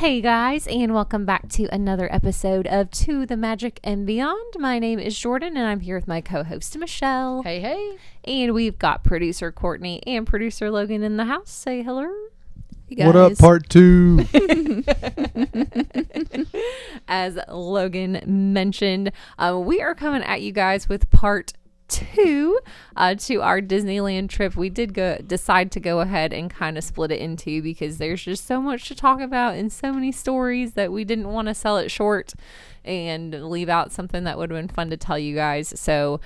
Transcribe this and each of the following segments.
Hey guys, and welcome back to another episode of To the Magic and Beyond. My name is Jordan, and I'm here with my co-host Michelle. Hey, hey. And we've got producer Courtney and producer Logan in the house. Say hello. Hey guys. What up, part 2? As Logan mentioned, we are coming at you guys with part 2 to our Disneyland trip. We did decide to go ahead and kind of split it in two because there's just so much to talk about and so many stories that we didn't want to sell it short and leave out something that would have been fun to tell you guys. So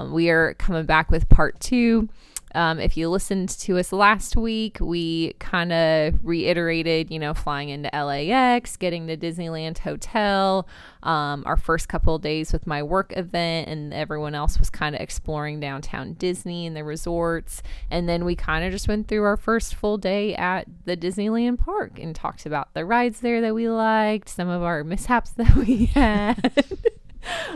we are coming back with part 2. If you listened to us last week, we kind of reiterated, flying into LAX, getting to Disneyland Hotel, our first couple of days with my work event, and everyone else was kind of exploring downtown Disney and the resorts. And then we kind of just went through our first full day at the Disneyland park and talked about the rides there that we liked, some of our mishaps that we had.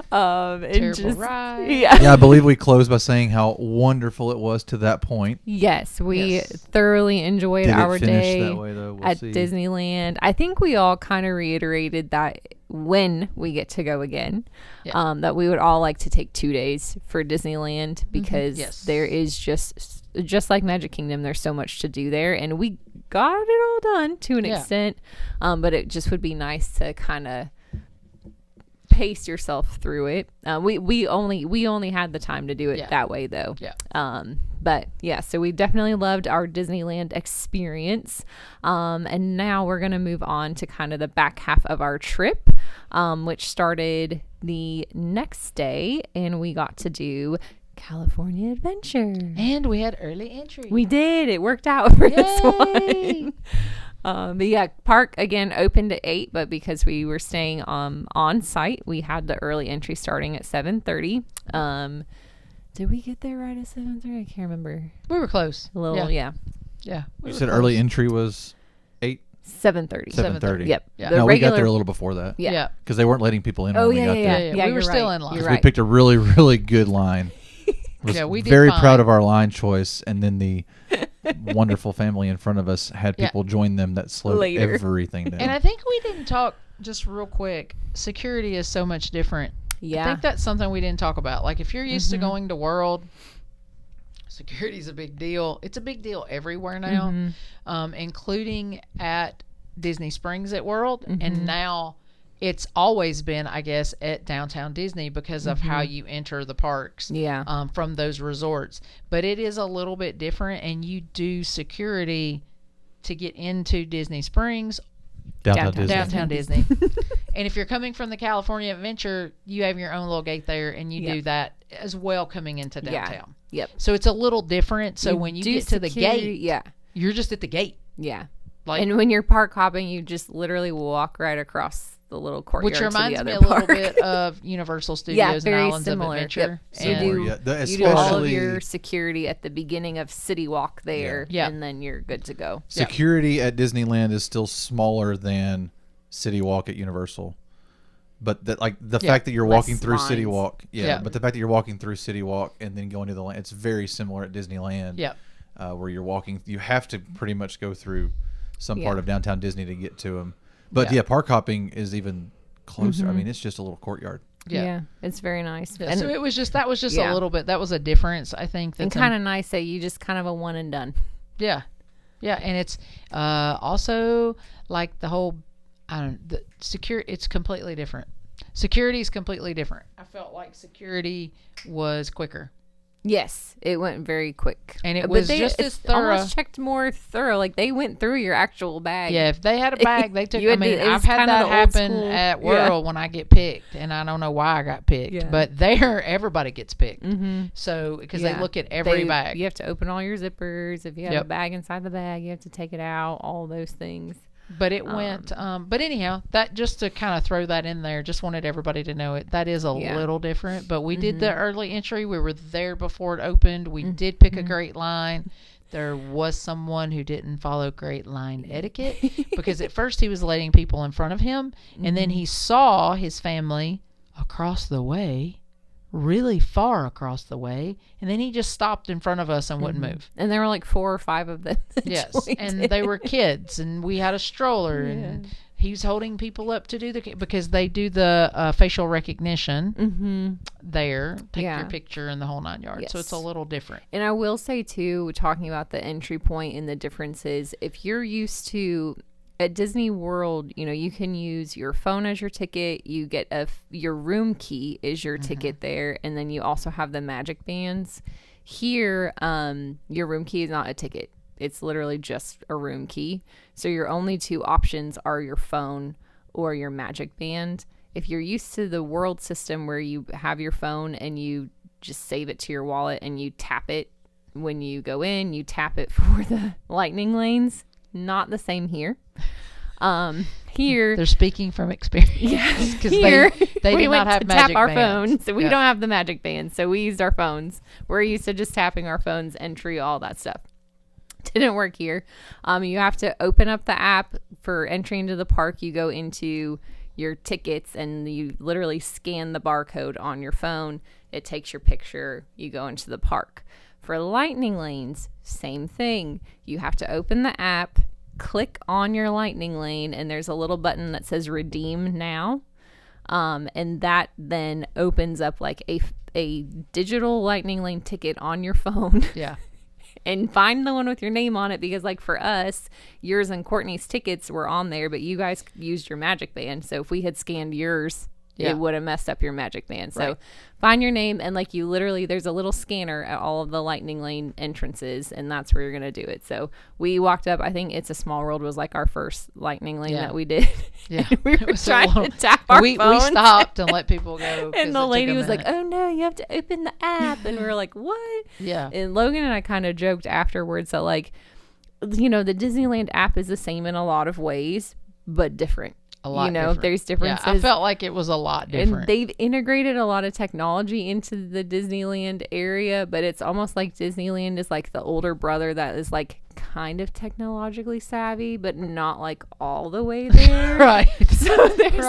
Terrible ride. Yeah, I believe we closed by saying how wonderful it was to that point. Yes, we thoroughly enjoyed our day that way, though? at Disneyland. I think we all kind of reiterated that when we get to go again, that we would all like to take 2 days for Disneyland because there is just like Magic Kingdom, there's so much to do there, and we got it all done to an extent, but it just would be nice to kind of pace yourself through it. We only had the time to do it that way though. But yeah, so we definitely loved our Disneyland experience. And now we're going to move on to kind of the back half of our trip, which started the next day, and we got to do California Adventure. And we had early entry. We did. It worked out for this one. But yeah, park again opened at 8, but because we were staying on site, we had the early entry starting at 7:30. Did we get there right at 7:30? I can't remember. We were close. A little, yeah. You said early entry was 8? 7:30. 7:30. Yep. Yeah. No, we got there a little before that. Yeah. Because they weren't letting people in when we got there. We were still in line. You're We right. picked a really, really good line. We did very fine. proud of our line choice, and then the wonderful family in front of us had people join them that slowed everything down. And I think we didn't talk, just real quick, security is so much different. Yeah. I think that's something we didn't talk about. Like, if you're used to going to World, security's a big deal. It's a big deal everywhere now, including at Disney Springs at World. And now it's always been, I guess, at Downtown Disney because of how you enter the parks from those resorts. But it is a little bit different, and you do security to get into Disney Springs. Downtown Disney. And if you're coming from the California Adventure, you have your own little gate there, and you do that as well coming into downtown. Yep. So it's a little different. So when you get to the gate, you're just at the gate. Yeah. Like, and when you're park hopping, you just literally walk right across the little courtyard, which reminds to the me other a park. little bit of Universal Studios and Islands similar. of Adventure. Yep. So you do all of your security at the beginning of City Walk there, and then you're good to go. Security at Disneyland is still smaller than City Walk at Universal. But the fact that you're walking through City Walk, but the fact that you're walking through City Walk and then going to the land, it's very similar at Disneyland. Where you're walking, you have to pretty much go through some part of downtown Disney to get to them. But park hopping is even closer. I mean, it's just a little courtyard. Yeah, it's very nice. And so it was just a little bit. That was a difference, I think. And kind of nice that you just kind of a one and done. Yeah, and it's also like the whole. The security. It's completely different. Security is completely different. I felt like security was quicker. Yes, it went very quick. And it was just as thorough. Almost checked more thorough. Like, they went through your actual bag. Yeah, if they had a bag, they took it. I've had that happen at World when I get picked, and I don't know why I got picked. Yeah. But there, everybody gets picked. So, because they look at every bag. You have to open all your zippers. If you have a bag inside the bag, you have to take it out, all those things. But it went, but anyhow, that just to kind of throw that in there, just wanted everybody to know it. That is a little different, but we did the early entry. We were there before it opened. We did pick a great line. There was someone who didn't follow great line etiquette because at first he was letting people in front of him, and then he saw his family across the way, really far across the way, and then he just stopped in front of us and wouldn't move. And there were like 4 or 5 of them. Yes, and they were kids, and we had a stroller, and He's holding people up to do because they do the facial recognition there, take your picture and the whole 9 yards. Yes. So it's a little different. And I will say too, talking about the entry point and the differences, if you're used to at Disney World, you can use your phone as your ticket. You get your room key is your ticket there, and then you also have the magic bands. Here, your room key is not a ticket. It's literally just a room key. So your only two options are your phone or your magic band. If you're used to the world system where you have your phone and you just save it to your wallet and you tap it when you go in, you tap it for the lightning lanes. Not the same here. Here they're speaking from experience. Yes, because they did not have magic tap our bands. Phones. So we don't have the magic bands, so we used our phones. We're used to just tapping our phones, entry, all that stuff. Didn't work here. You have to open up the app for entry into the park. You go into your tickets and you literally scan the barcode on your phone. It takes your picture. You go into the park. For lightning lanes, same thing. You have to open the app, click on your lightning lane, and there's a little button that says redeem now. And that then opens up like a digital lightning lane ticket on your phone. Yeah. And find the one with your name on it, because like for us, yours and Courtney's tickets were on there, but you guys used your magic band. So if we had scanned yours, it would have messed up your magic band. So find your name, and like you literally, there's a little scanner at all of the lightning lane entrances, and that's where you're going to do it. So we walked up, I think It's a Small World was like our first lightning lane that we did. Yeah. We were trying to tap our phones. We stopped and let people go. And the lady was like, oh no, you have to open the app. And we were like, what? Yeah. And Logan and I kind of joked afterwards that like, the Disneyland app is the same in a lot of ways, but different. A lot different. There's differences. Yeah, I felt like it was a lot different. And they've integrated a lot of technology into the Disneyland area, but it's almost like Disneyland is like the older brother that is like kind of technologically savvy, but not like all the way there. Right. So there's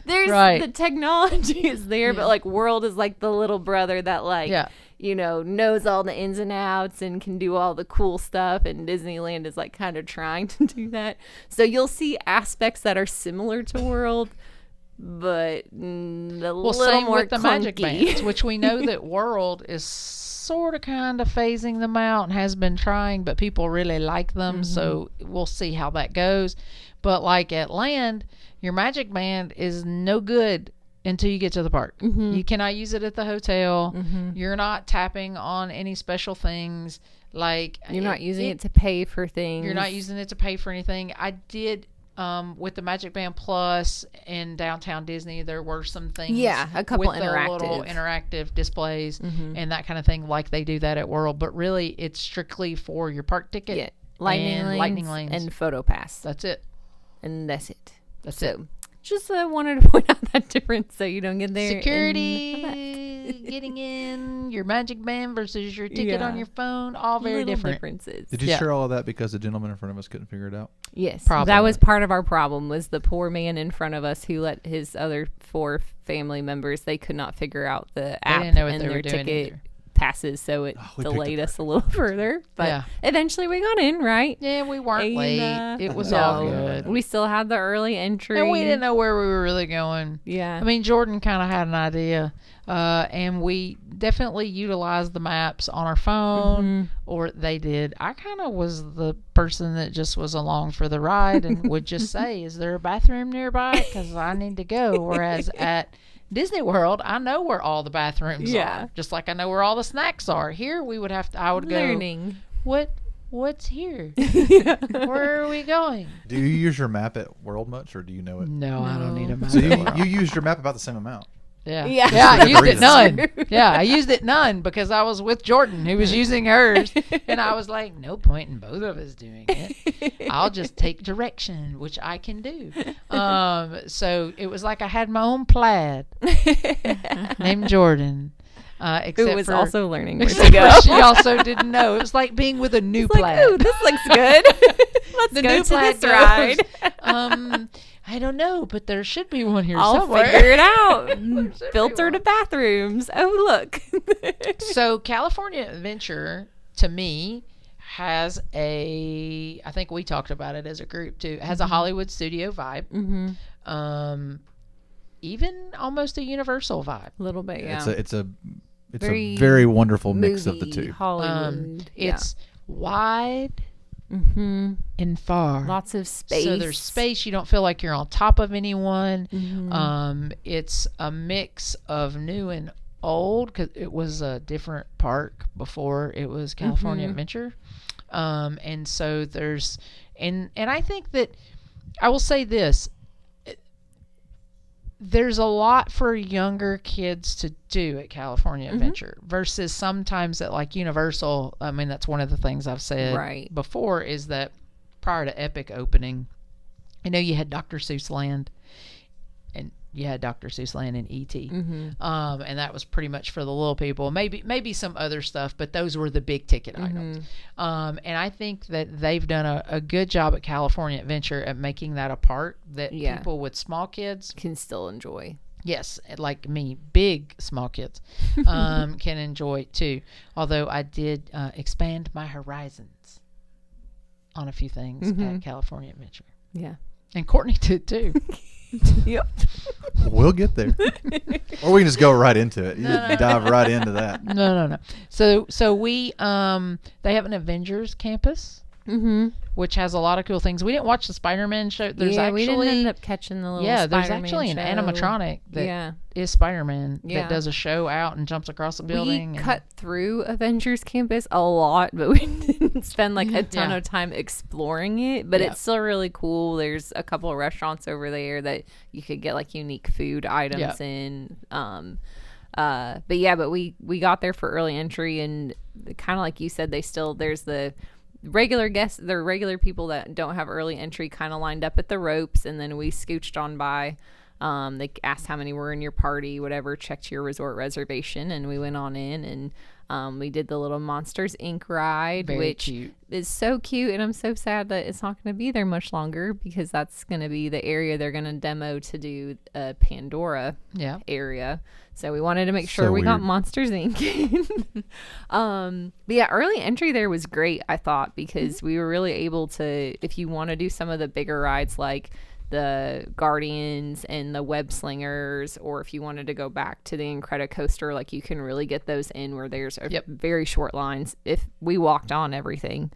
the technology is there, but like World is like the little brother that like knows all the ins and outs and can do all the cool stuff, and Disneyland is like kind of trying to do that. So you'll see aspects that are similar to World, but a little same more with the clunky. magic bands, which we know that World is sort of kind of phasing them out and has been trying, but people really like them, so we'll see how that goes. But like at Land, your magic band is no good until you get to the park. You cannot use it at the hotel. You're not tapping on any special things. Like you're not using it to pay for things. You're not using it to pay for anything. I did with the Magic Band Plus in Downtown Disney, there were some things. Yeah, a couple with little interactive displays and that kind of thing, like they do that at World. But really, it's strictly for your park ticket. Yeah. Lightning lanes and Photo Pass. That's it. And that's it. That's it. Just wanted to point out that difference so you don't get there. Security, getting in, your magic band versus your ticket on your phone, all very different differences. Did you share all of that because the gentleman in front of us couldn't figure it out? Yes. Probably. That was part of our problem, was the poor man in front of us who let his other 4 family members, they could not figure out the app didn't know what and they their were doing ticket either. Passes, so it delayed us a little further. But eventually we got in, right? Yeah, we weren't late. It was no, all good. We still had the early entry. And we didn't know where we were really going. Yeah. I mean, Jordan kind of had an idea. And we definitely utilized the maps on our phone, or they did. I kind of was the person that just was along for the ride and would just say, is there a bathroom nearby? Because I need to go. Whereas at Disney World, I know where all the bathrooms are, just like I know where all the snacks are. Here, I would go, what's here? Where are we going? Do you use your map at World much, or do you know it? No, I don't need a map. So you used your map about the same amount. Yeah, I used it none. Yeah, I used it none because I was with Jordan, who was using hers, and I was like, no point in both of us doing it. I'll just take direction, which I can do. So it was like I had my own plaid named Jordan. Who was also learning where to go. She also didn't know. It was like being with a new plaid. Like, ooh, this looks good. Let's the go new to plaid this ride. I don't know, but there should be one here I'll somewhere. figure it out. Filter to bathrooms. Oh, look. So California Adventure, to me, has I think we talked about it as a group too. It has a Hollywood studio vibe. Even almost a Universal vibe. A little bit, yeah. It's a very wonderful mix of the two. Hollywood. It's wide and far. Lots of space. So there's space. You don't feel like you're on top of anyone. It's a mix of new and old because it was a different park before it was California Adventure. And so there's, and I think that I will say this, there's a lot for younger kids to do at California Adventure versus sometimes at like Universal. I mean, that's one of the things I've said before is that prior to Epic opening, I know you had Dr. Seuss Land and you had Dr. Seuss Land and E.T. And that was pretty much for the little people. Maybe some other stuff, but those were the big ticket items. And I think that they've done a good job at California Adventure at making that a part that people with small kids can still enjoy. Yes, like me, big small kids can enjoy too. Although I did expand my horizons on a few things at California Adventure. Yeah. And Courtney did too. Yep. We'll get there. Or we can just go right into it. Dive right into that. No. So we they have an Avengers campus, which has a lot of cool things. We didn't watch the Spider-Man show. There's actually we didn't end up catching the little there's Spider-Man actually an show. animatronic that is Spider-Man that does a show out and jumps across the building. We cut through Avengers Campus a lot, but we didn't spend like a ton of time exploring it. But it's still really cool. There's a couple of restaurants over there that you could get like unique food items in. But we got there for early entry, and kind of like you said, there's the regular guests, the regular people that don't have early entry kind of lined up at the ropes, and then we scooched on by. They asked how many were in your party, whatever, checked your resort reservation, and we went on in, and we did the little Monsters Inc. ride, which is so cute, and I'm so sad that it's not going to be there much longer because that's going to be the area they're going to demo to do a Pandora area. So we wanted to make sure we got Monsters Inc. But yeah, early entry there was great, I thought, because we were really able to, if you want to do some of the bigger rides like the Guardians and the Web Slingers, or if you wanted to go back to the Incredicoaster, like you can really get those in where there's very short lines if we walked on everything.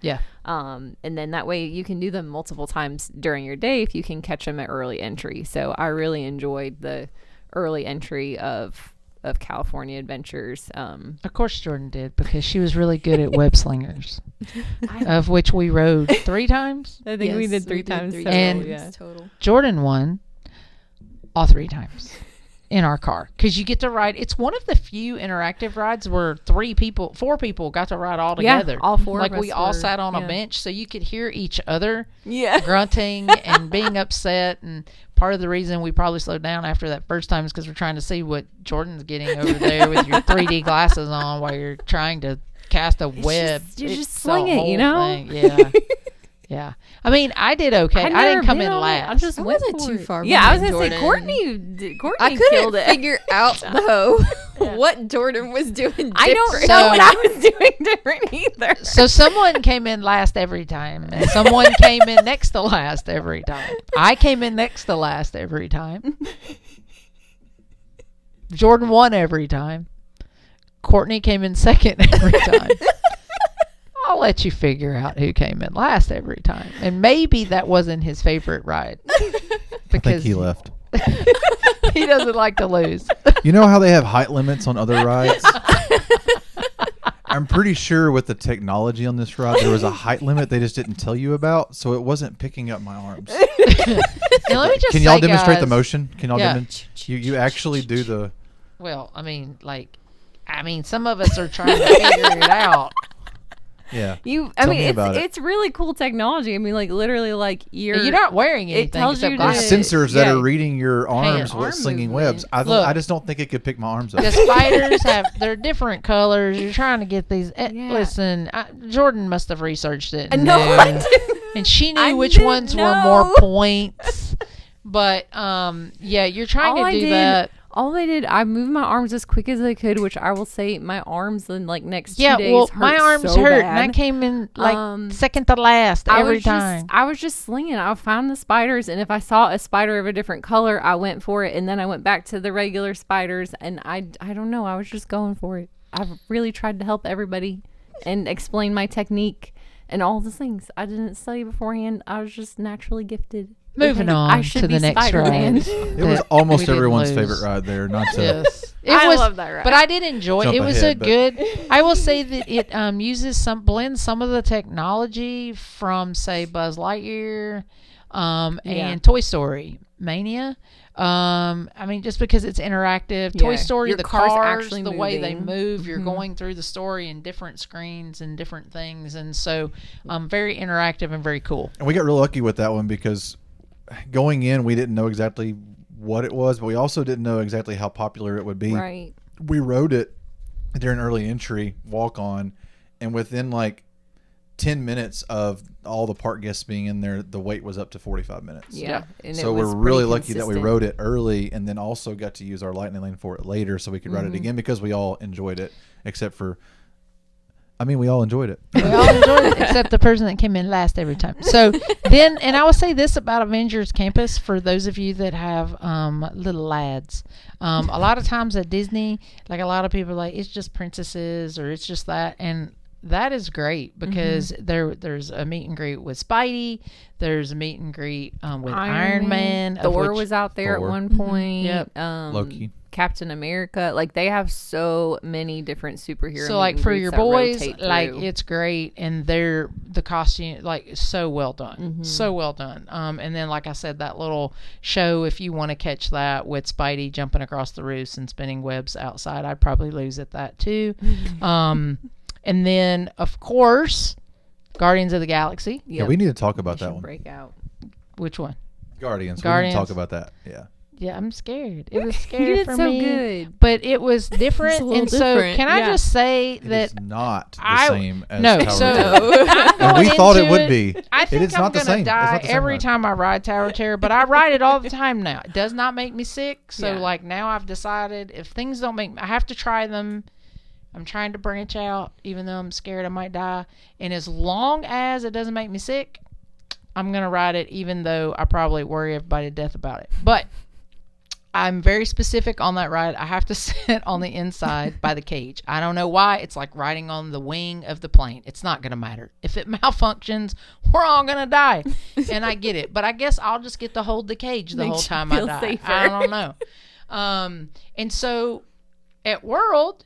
And then that way you can do them multiple times during your day if you can catch them at early entry. So I really enjoyed the early entry of California Adventures. Of course Jordan did, because she was really good at web slingers, of which we rode 3 times. I think we did 3 times. Total. Jordan won all 3 times in our car, because you get to ride. It's one of the few interactive rides where 4 people got to ride all together. All 4 like of us we all sat on a bench, so you could hear each other grunting and being upset. And part of the reason we probably slowed down after that first time is because we're trying to see what Jordan's getting over there with your 3D glasses on while you're trying to cast a web. You just sling it, you know? Thing. Yeah. I mean, I did okay. I didn't come in last. I wasn't too far. Yeah, I was going Jordan. to say Courtney I killed it. couldn't figure out though what Jordan was doing different. I don't know what I was doing different either. So someone came in last every time, and someone came in next to last every time. I came in next to last every time. Jordan won every time. Courtney came in second every time. I'll let you figure out who came in last every time. And maybe that wasn't his favorite ride. Because I think he left. He doesn't like to lose. You know how they have height limits on other rides? I'm pretty sure with the technology on this ride, there was a height limit they just didn't tell you about, so it wasn't picking up my arms. Now, let me just Can y'all demonstrate guys, the motion? Can y'all you actually do the... Well, I mean, some of us are trying to figure it out. Yeah. It's really cool technology. I mean, like literally, like you're not wearing anything. It tells you There's sensors that are reading your arms with slinging webs. I just don't think it could pick my arms up. The spiders they're different colors. You're trying to get these. Listen, Jordan must have researched it. No, I didn't. And she knew which ones were more points. But you're trying to do that. All I did, I moved my arms as quick as I could, which I will say my arms in like next 2 days hurt my arms so hurt, bad. and I came in like second to last every time. I was just slinging. I found the spiders, and if I saw a spider of a different color, I went for it, and then I went back to the regular spiders, and I don't know, I was just going for it. I've really tried to help everybody and explain my technique and all the things. I didn't study beforehand. I was just naturally gifted. Moving on to the next Spider-Man. ride. It was almost everyone's favorite ride there. Not to. Yes. I love that ride. But I did enjoy it. Jump It was ahead, a good. I will say that it blends some of the technology from, say, Buzz Lightyear, and Toy Story Mania. I mean, just because it's interactive. Toy Story, the cars actually the way they move, you're going through the story in different screens and different things, and so very interactive and very cool. And we got real lucky with that one because going in, we didn't know exactly what it was, but we also didn't know exactly how popular it would be. Right. We rode it during early entry, walk on, and within like 10 minutes of all the park guests being in there, the wait was up to 45 minutes. Yeah. And so we're really lucky that we rode it early and then also got to use our lightning lane for it later so we could ride it again because we all enjoyed it, except for, we all enjoyed it. We all enjoyed it, except the person that came in last every time. So then, and I will say this about Avengers Campus for those of you that have little lads. A lot of times at Disney, like a lot of people are like, it's just princesses or it's just that. And that is great because there's a meet and greet with Spidey. There's a meet and greet with Iron Man. Thor was out there at one point. Yep. Loki. Captain America. Like, they have so many different superheroes. So, like, for your boys, like, it's great. And the costume, like, so well done. So well done. And then, like I said, that little show, if you want to catch that with Spidey jumping across the roofs and spinning webs outside, I'd probably lose at that, too. And then, of course, Guardians of the Galaxy. Yeah, we need to talk about that one. Break out. Which one? Guardians. We need to talk about that. Yeah. Yeah, I'm scared. It was scary for so me. Good. But it was different. And so, can I just say that it's not the same as Tower so Terror. And we thought it would be. I think it is I'm not the going same. to die It's not the same every ride. time I ride Tower Terror, but I ride it all the time now. It does not make me sick. So, like, now I've decided if things don't make me, I have to try them. I'm trying to branch out, even though I'm scared I might die. And as long as it doesn't make me sick, I'm going to ride it, even though I probably worry everybody to death about it. But I'm very specific on that ride. I have to sit on the inside by the cage. I don't know why. It's like riding on the wing of the plane. It's not going to matter. If it malfunctions, we're all going to die. And I get it. But I guess I'll just get to hold the cage the whole time I die. Safer. I don't know. And so at World,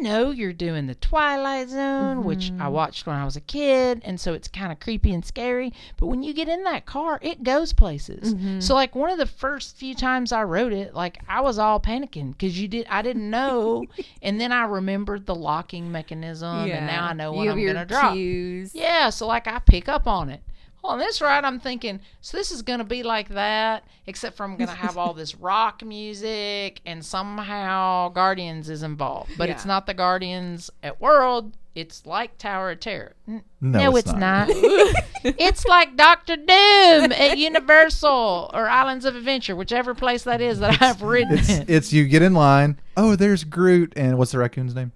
you're doing the Twilight Zone, which I watched when I was a kid, and so it's kind of creepy and scary. But when you get in that car, it goes places. So, like, one of the first few times I rode it, like, I was all panicking because I didn't know, and then I remembered the locking mechanism, and now I know when I'm gonna drop. Cues. Yeah, so like I pick up on it. On this ride, I'm thinking, so this is going to be like that, except for I'm going to have all this rock music, and somehow Guardians is involved. But it's not the Guardians at World. It's like Tower of Terror. No, it's not. It's like Doctor Doom at Universal or Islands of Adventure, whichever place that is that I've ridden. It's you get in line. Oh, there's Groot, and what's the raccoon's name?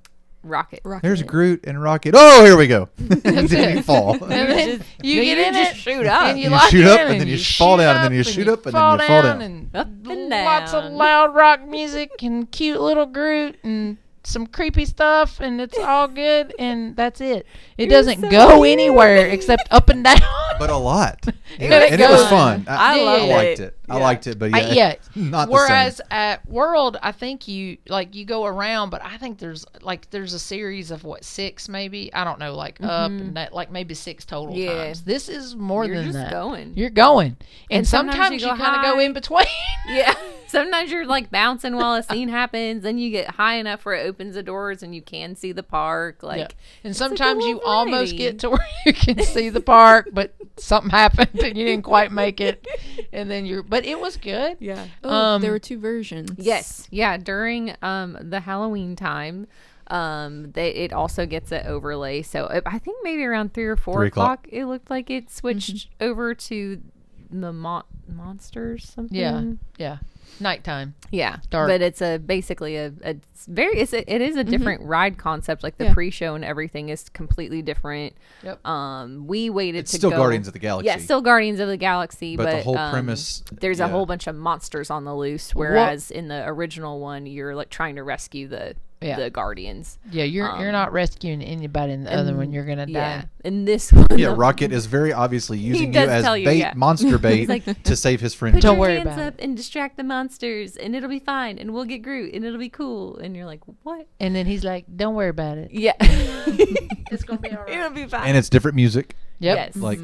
Rocket. There's Groot and Rocket. Oh, here we go. And then you fall. And then you get in it, shoot up. and you shoot up, and then you fall down, and then you shoot up, and then you fall down. And up and lots of down. loud rock music and cute little Groot and some creepy stuff, and it's all good, and that's it. It doesn't go anywhere except up and down. But a lot. It And it was fun. I loved liked it. I liked it, but not Whereas the same. at World, I think you go around, but I think there's a series of 6 maybe, I don't know, up and that, like maybe 6 total times. This is more You're than just that. going. You're going, and sometimes sometimes you you go kind of go high. in between. Yeah. Sometimes you're like bouncing while a scene happens, then you get high enough where it opens the doors and you can see the park. Like, Yeah. And it's like a sometimes you little almost variety. get to where you can see the park, but something happened and you didn't quite make it. And then but it was good. Yeah. Oh, there were 2 versions. Yes. Yeah. During the Halloween time, it also gets an overlay. So I think maybe around 3 or 4 3 o'clock. o'clock, it looked like it switched over to monsters something. Yeah. Nighttime. Yeah, Dark. but it's basically it is a different ride concept. Like the pre-show and everything is completely different. Yep. We waited It's to still go. Guardians of the Galaxy. Yeah, still Guardians of the Galaxy, But the whole premise. There's a whole bunch of monsters on the loose. Whereas in the original one, you're like trying to rescue the Guardians. Yeah, you're not rescuing anybody in the other one. You're gonna die. Yeah, in this one, Rocket is very obviously using you does as tell you, bait, monster bait, to save his friend. Put Don't your worry hands about up and distract the monsters, and it'll be fine, and we'll get Groot, and it'll be cool. And you're like, what? And then he's like, "Don't worry about it. Yeah, It's gonna be all right." it'll be fine. And it's different music. Yep. Yes. Like,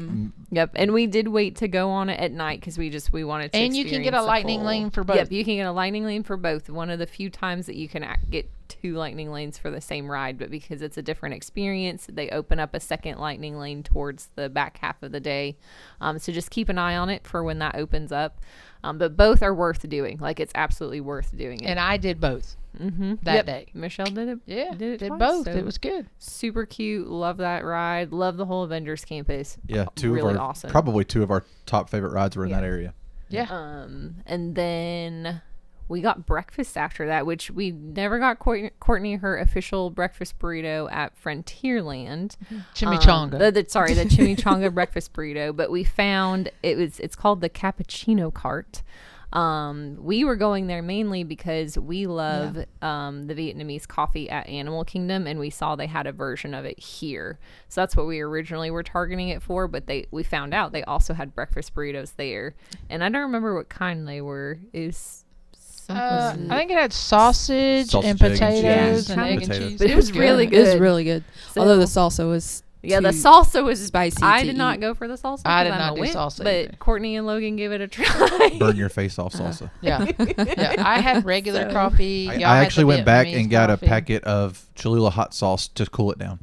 Yep. And we did wait to go on it at night because we wanted to. And you can get a experience the lightning full- lane for both. Yep, you can get a lightning lane for both. One of the few times that you can get 2 lightning lanes for the same ride, but because it's a different experience, they open up a second lightning lane towards the back half of the day. So just keep an eye on it for when that opens up. But both are worth doing. Like, it's absolutely worth doing it. And I did both that day. Michelle did it. Yeah, did did twice, both. so It was good. super cute. Love that ride. Love the whole Avengers campus. yeah, really awesome. Probably 2 of our top favorite rides were in that area. Yeah. And then we got breakfast after that, which we never got Courtney her official breakfast burrito at Frontierland. Chimichanga. The chimichanga breakfast burrito, but we found it's called the Cappuccino Cart. We were going there mainly because we love the Vietnamese coffee at Animal Kingdom, and we saw they had a version of it here. So that's what we originally were targeting it for, but we found out they also had breakfast burritos there. And I don't remember what kind they were. I think it had sausage and egg and potatoes cheese. and Yeah. egg and Potatoes. cheese. But it was really It good. was really good. So- Although the salsa was Yeah, the too salsa was spicy I to did not eat. go for the salsa. I 'cause did I'm not a do wimp, salsa but either. Courtney and Logan gave it a try. Burn your face off salsa. Yeah. Yeah. I had regular coffee. I Y'all had actually the went back Vietnamese and got coffee. a packet of Cholula hot sauce to cool it down.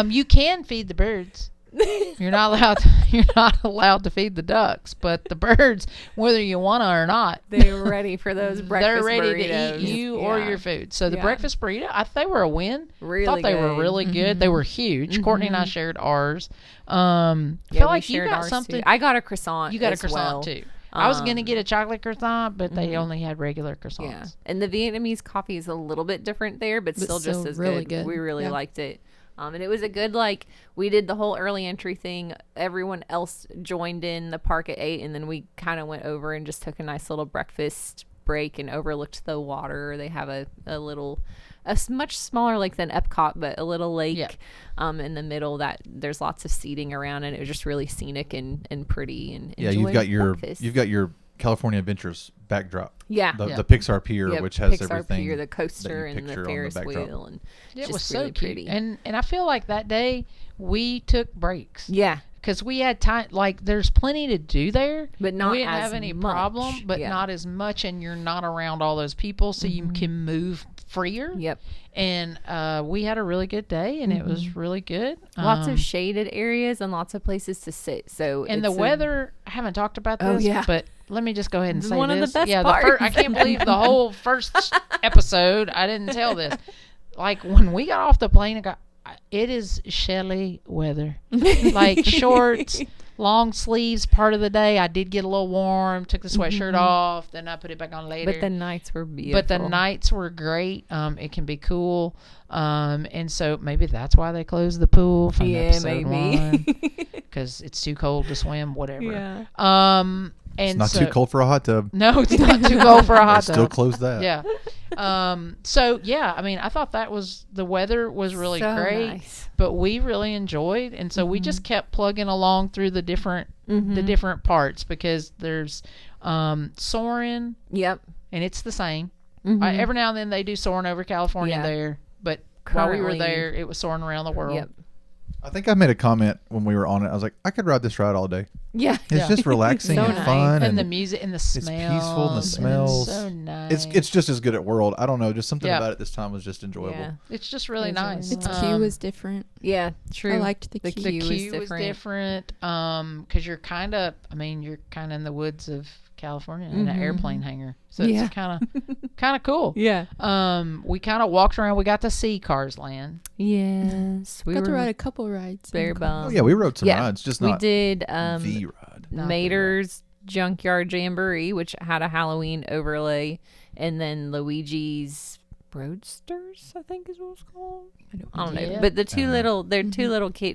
You can feed the birds. You're not allowed to feed the ducks, but the birds, whether you want to or not, They're ready for those breakfast they're ready burritos. to eat you or Yeah. your food. So the Yeah. breakfast burrito, I thought they were a win. Really Thought they were good. really good. They were huge. Courtney and I shared ours. Yeah, Feel we like you shared got ours, something. too. I got a croissant. You got a as croissant well. too. I was gonna get a chocolate croissant, but they only had regular croissants. Yeah, and the Vietnamese coffee is a little bit different there, but still just still as really good. good. We really Yeah. liked it. And it was a good, like, we did the whole early entry thing. Everyone else joined in the park at 8, and then we kind of went over and just took a nice little breakfast break and overlooked the water. They have a much smaller lake than Epcot, but a little lake in the middle that there's lots of seating around, and it was just really scenic and pretty. And Yeah, you've got breakfast. your California Adventures backdrop. Yeah. The Pixar Pier, Yep, which has Pixar everything. Pier, the that coaster, you and the picture on the Ferris backdrop. wheel, and It just was so really cute. pretty. And I feel like that day we took breaks. Yeah, Because we had time, like, there's plenty to do there, but not we didn't as have any much. problem, but Yeah. not as much, and you're not around all those people, so you can move freer. Yep. And we had a really good day, and it was really good. Lots of shaded areas and lots of places to sit. So and the weather. I haven't talked about this, Oh, yeah. but let me just go ahead and This is say one of the this. best yeah, parts. I can't believe the whole first episode I didn't tell this. Like when we got off the plane, it is Shelly weather. Like shorts, long sleeves part of the day. I did get a little warm, took the sweatshirt off, then I put it back on later. But the nights were beautiful. But the nights were great. It can be cool. And so maybe that's why they closed the pool from episode 1. Because it's too cold to swim, whatever. Yeah. And It's not too cold for a hot tub. No, it's not too cold for a hot They tub. still close that. Yeah. So yeah, I mean, I thought the weather was really So great, nice. but we really enjoyed, and so we just kept plugging along through the different parts because there's Soarin', Yep. and it's the same. Every now and then they do Soarin' over California Yeah. there, but while we were Currently- there, it was Soarin' around the world. Yep. I think I made a comment when we were on it. I was like, I could ride this ride all day. Yeah. It's just relaxing So and nice. fun, And the music and the smells. it's peaceful and the smells. It's so nice. It's just as good at World. I don't know, just something Yeah. about it this time was just enjoyable. Yeah. It's just really nice. Its queue was different. Yeah. True. I liked the The queue. The queue queue is was different. different because you're kind of in the woods of California in an airplane hangar, so Yeah. it's kind of cool. Yeah. We kind of walked around. We got to see Cars Land. Yes. We Got to were ride a couple rides. very in the bummed. Oh yeah, we rode some Yeah. rides, just We not did the ride. Mater's Junkyard Jamboree, which had a Halloween overlay, and then Luigi's Roadsters, I think is what it's called. I don't know. Yeah. But the two little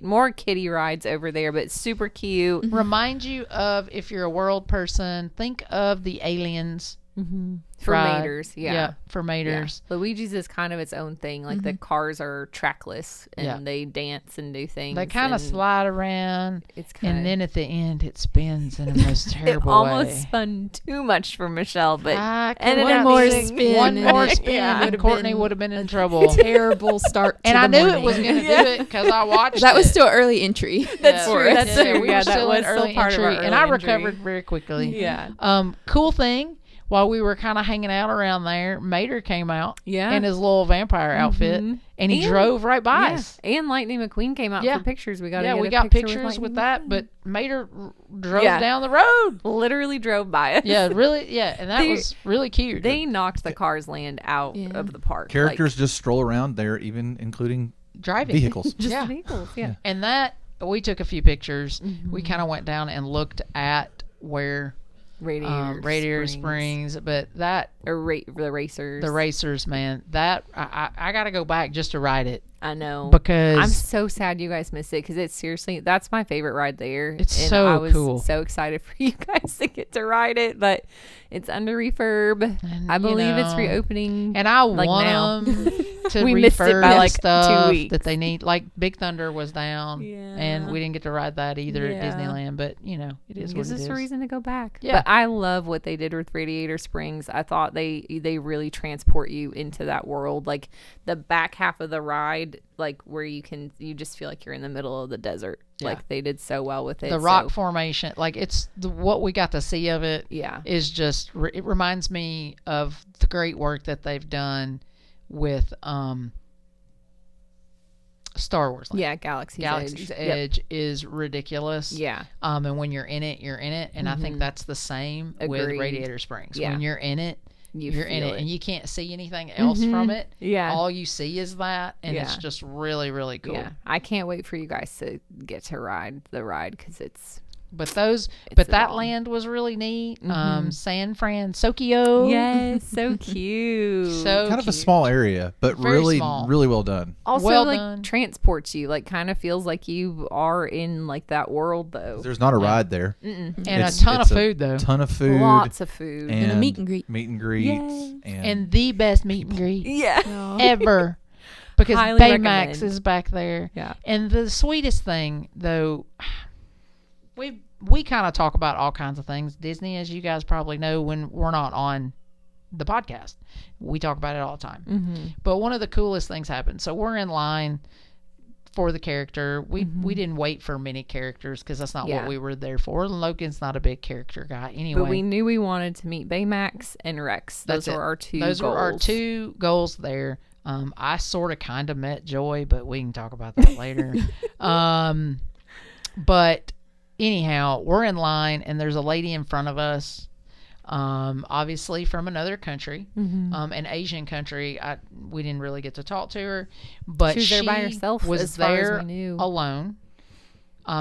more kiddie rides over there, but super cute. Remind you of, if you're a world person, think of the Aliens. For Mater's, for Mater's. Yeah. Luigi's is kind of its own thing. Like the cars are trackless and they dance and do things. They kind of slide around, it's kinda, and then at the end it spins in the most terrible it almost way. spun too much for Michelle, but one more spin. One more spin, Yeah. and Courtney would have been in trouble. Terrible start to And the I knew morning. it was going to do it because I watched That was it. still early entry. That's true. That's Yeah, true. we Yeah, were that still was in still early part of our entry, and I early entry. recovered very quickly. Yeah. Cool thing, while we were kind of hanging out around there, Mater came out Yeah. in his little vampire outfit, and he drove right by us. And Lightning McQueen came out Yeah. for pictures. We got Yeah, we got pictures with that, but Mater drove down the road. Literally drove by us. Yeah, really. Yeah, and that was really cute. They knocked the Cars Land out of the park. Characters just stroll around there, even including driving vehicles. just vehicles. Yeah. And that, we took a few pictures. We kind of went down and looked at where Radiator Springs, but that the racers, man, that I got to go back just to ride it. I know, because I'm so sad you guys missed it, because it's seriously, that's my favorite ride there. It's and so I was cool. So excited for you guys to get to ride it, but it's under refurb. And, I believe it's reopening, and I like want now. them to We missed it by, refurb like, 2 stuff weeks. that they need. Like Big Thunder was down, Yeah. and we didn't get to ride that either at Yeah. Disneyland. But it is what gives it us is. a reason to go back. Yeah. But I love what they did with Radiator Springs. I thought they really transport you into that world. Like the back half of the ride, like where you just feel like you're in the middle of the desert. Yeah. Like they did so well with it. The rock formation, like it's what we got to see of it. Yeah. Is just it reminds me of the great work that they've done with Star Wars Land. Yeah, Galaxy's Edge is ridiculous. Yeah. And when you're in it, you're in it. And I think that's the same with Agreed. Radiator Springs. Yeah. When you're in it, you're in feel it, and you can't see anything else from it. Yeah. All you see is that, and it's just really, really cool. Yeah. I can't wait for you guys to get to ride the ride, because it's But that bomb. land was really neat. San Francisco. yes, so cute. So Kind of a cute. small area, but Very really, small. really well done. Also, well like done. transports you, like kind of feels like you are in like that world though. There's not a ride there. And It's- a ton of it's food though. Ton of food. Lots of food. and a meet and greet. Meet and greets. Yes. And the best meet and greet yeah. ever. Because Highly Baymax recommend. is back there. Yeah. And the sweetest thing though, we kind of talk about all kinds of things. Disney, as you guys probably know, when we're not on the podcast, we talk about it all the time. But one of the coolest things happened. So we're in line for the character. We didn't wait for many characters because that's not what we were there for. Logan's not a big character guy anyway. But we knew we wanted to meet Baymax and Rex. Those were our two Those goals. were our two goals there. I sort of kind of met Joy, but we can talk about that later. But anyhow, we're in line, and there's a lady in front of us, obviously from another country, an Asian country. We didn't really get to talk to her, but She was there by herself, was as far as there we knew. alone.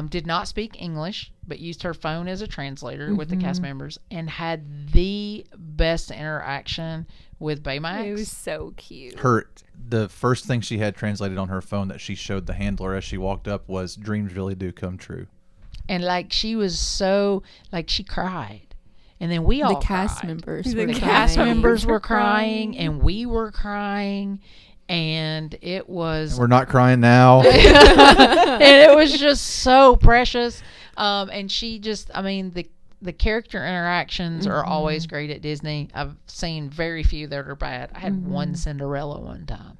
Did not speak English, but used her phone as a translator with the cast members, and had the best interaction with Baymax. It was so cute. The first thing she had translated on her phone that she showed the handler as she walked up was "Dreams really do come true." And like she was so like she cried, and then we all The cast cried. members. The were Cast crying. members were crying, and we were crying, and it was We're not crying now. and it was just so precious. And she just, I mean, the character interactions are always great at Disney. I've seen very few that are bad. I had one Cinderella one time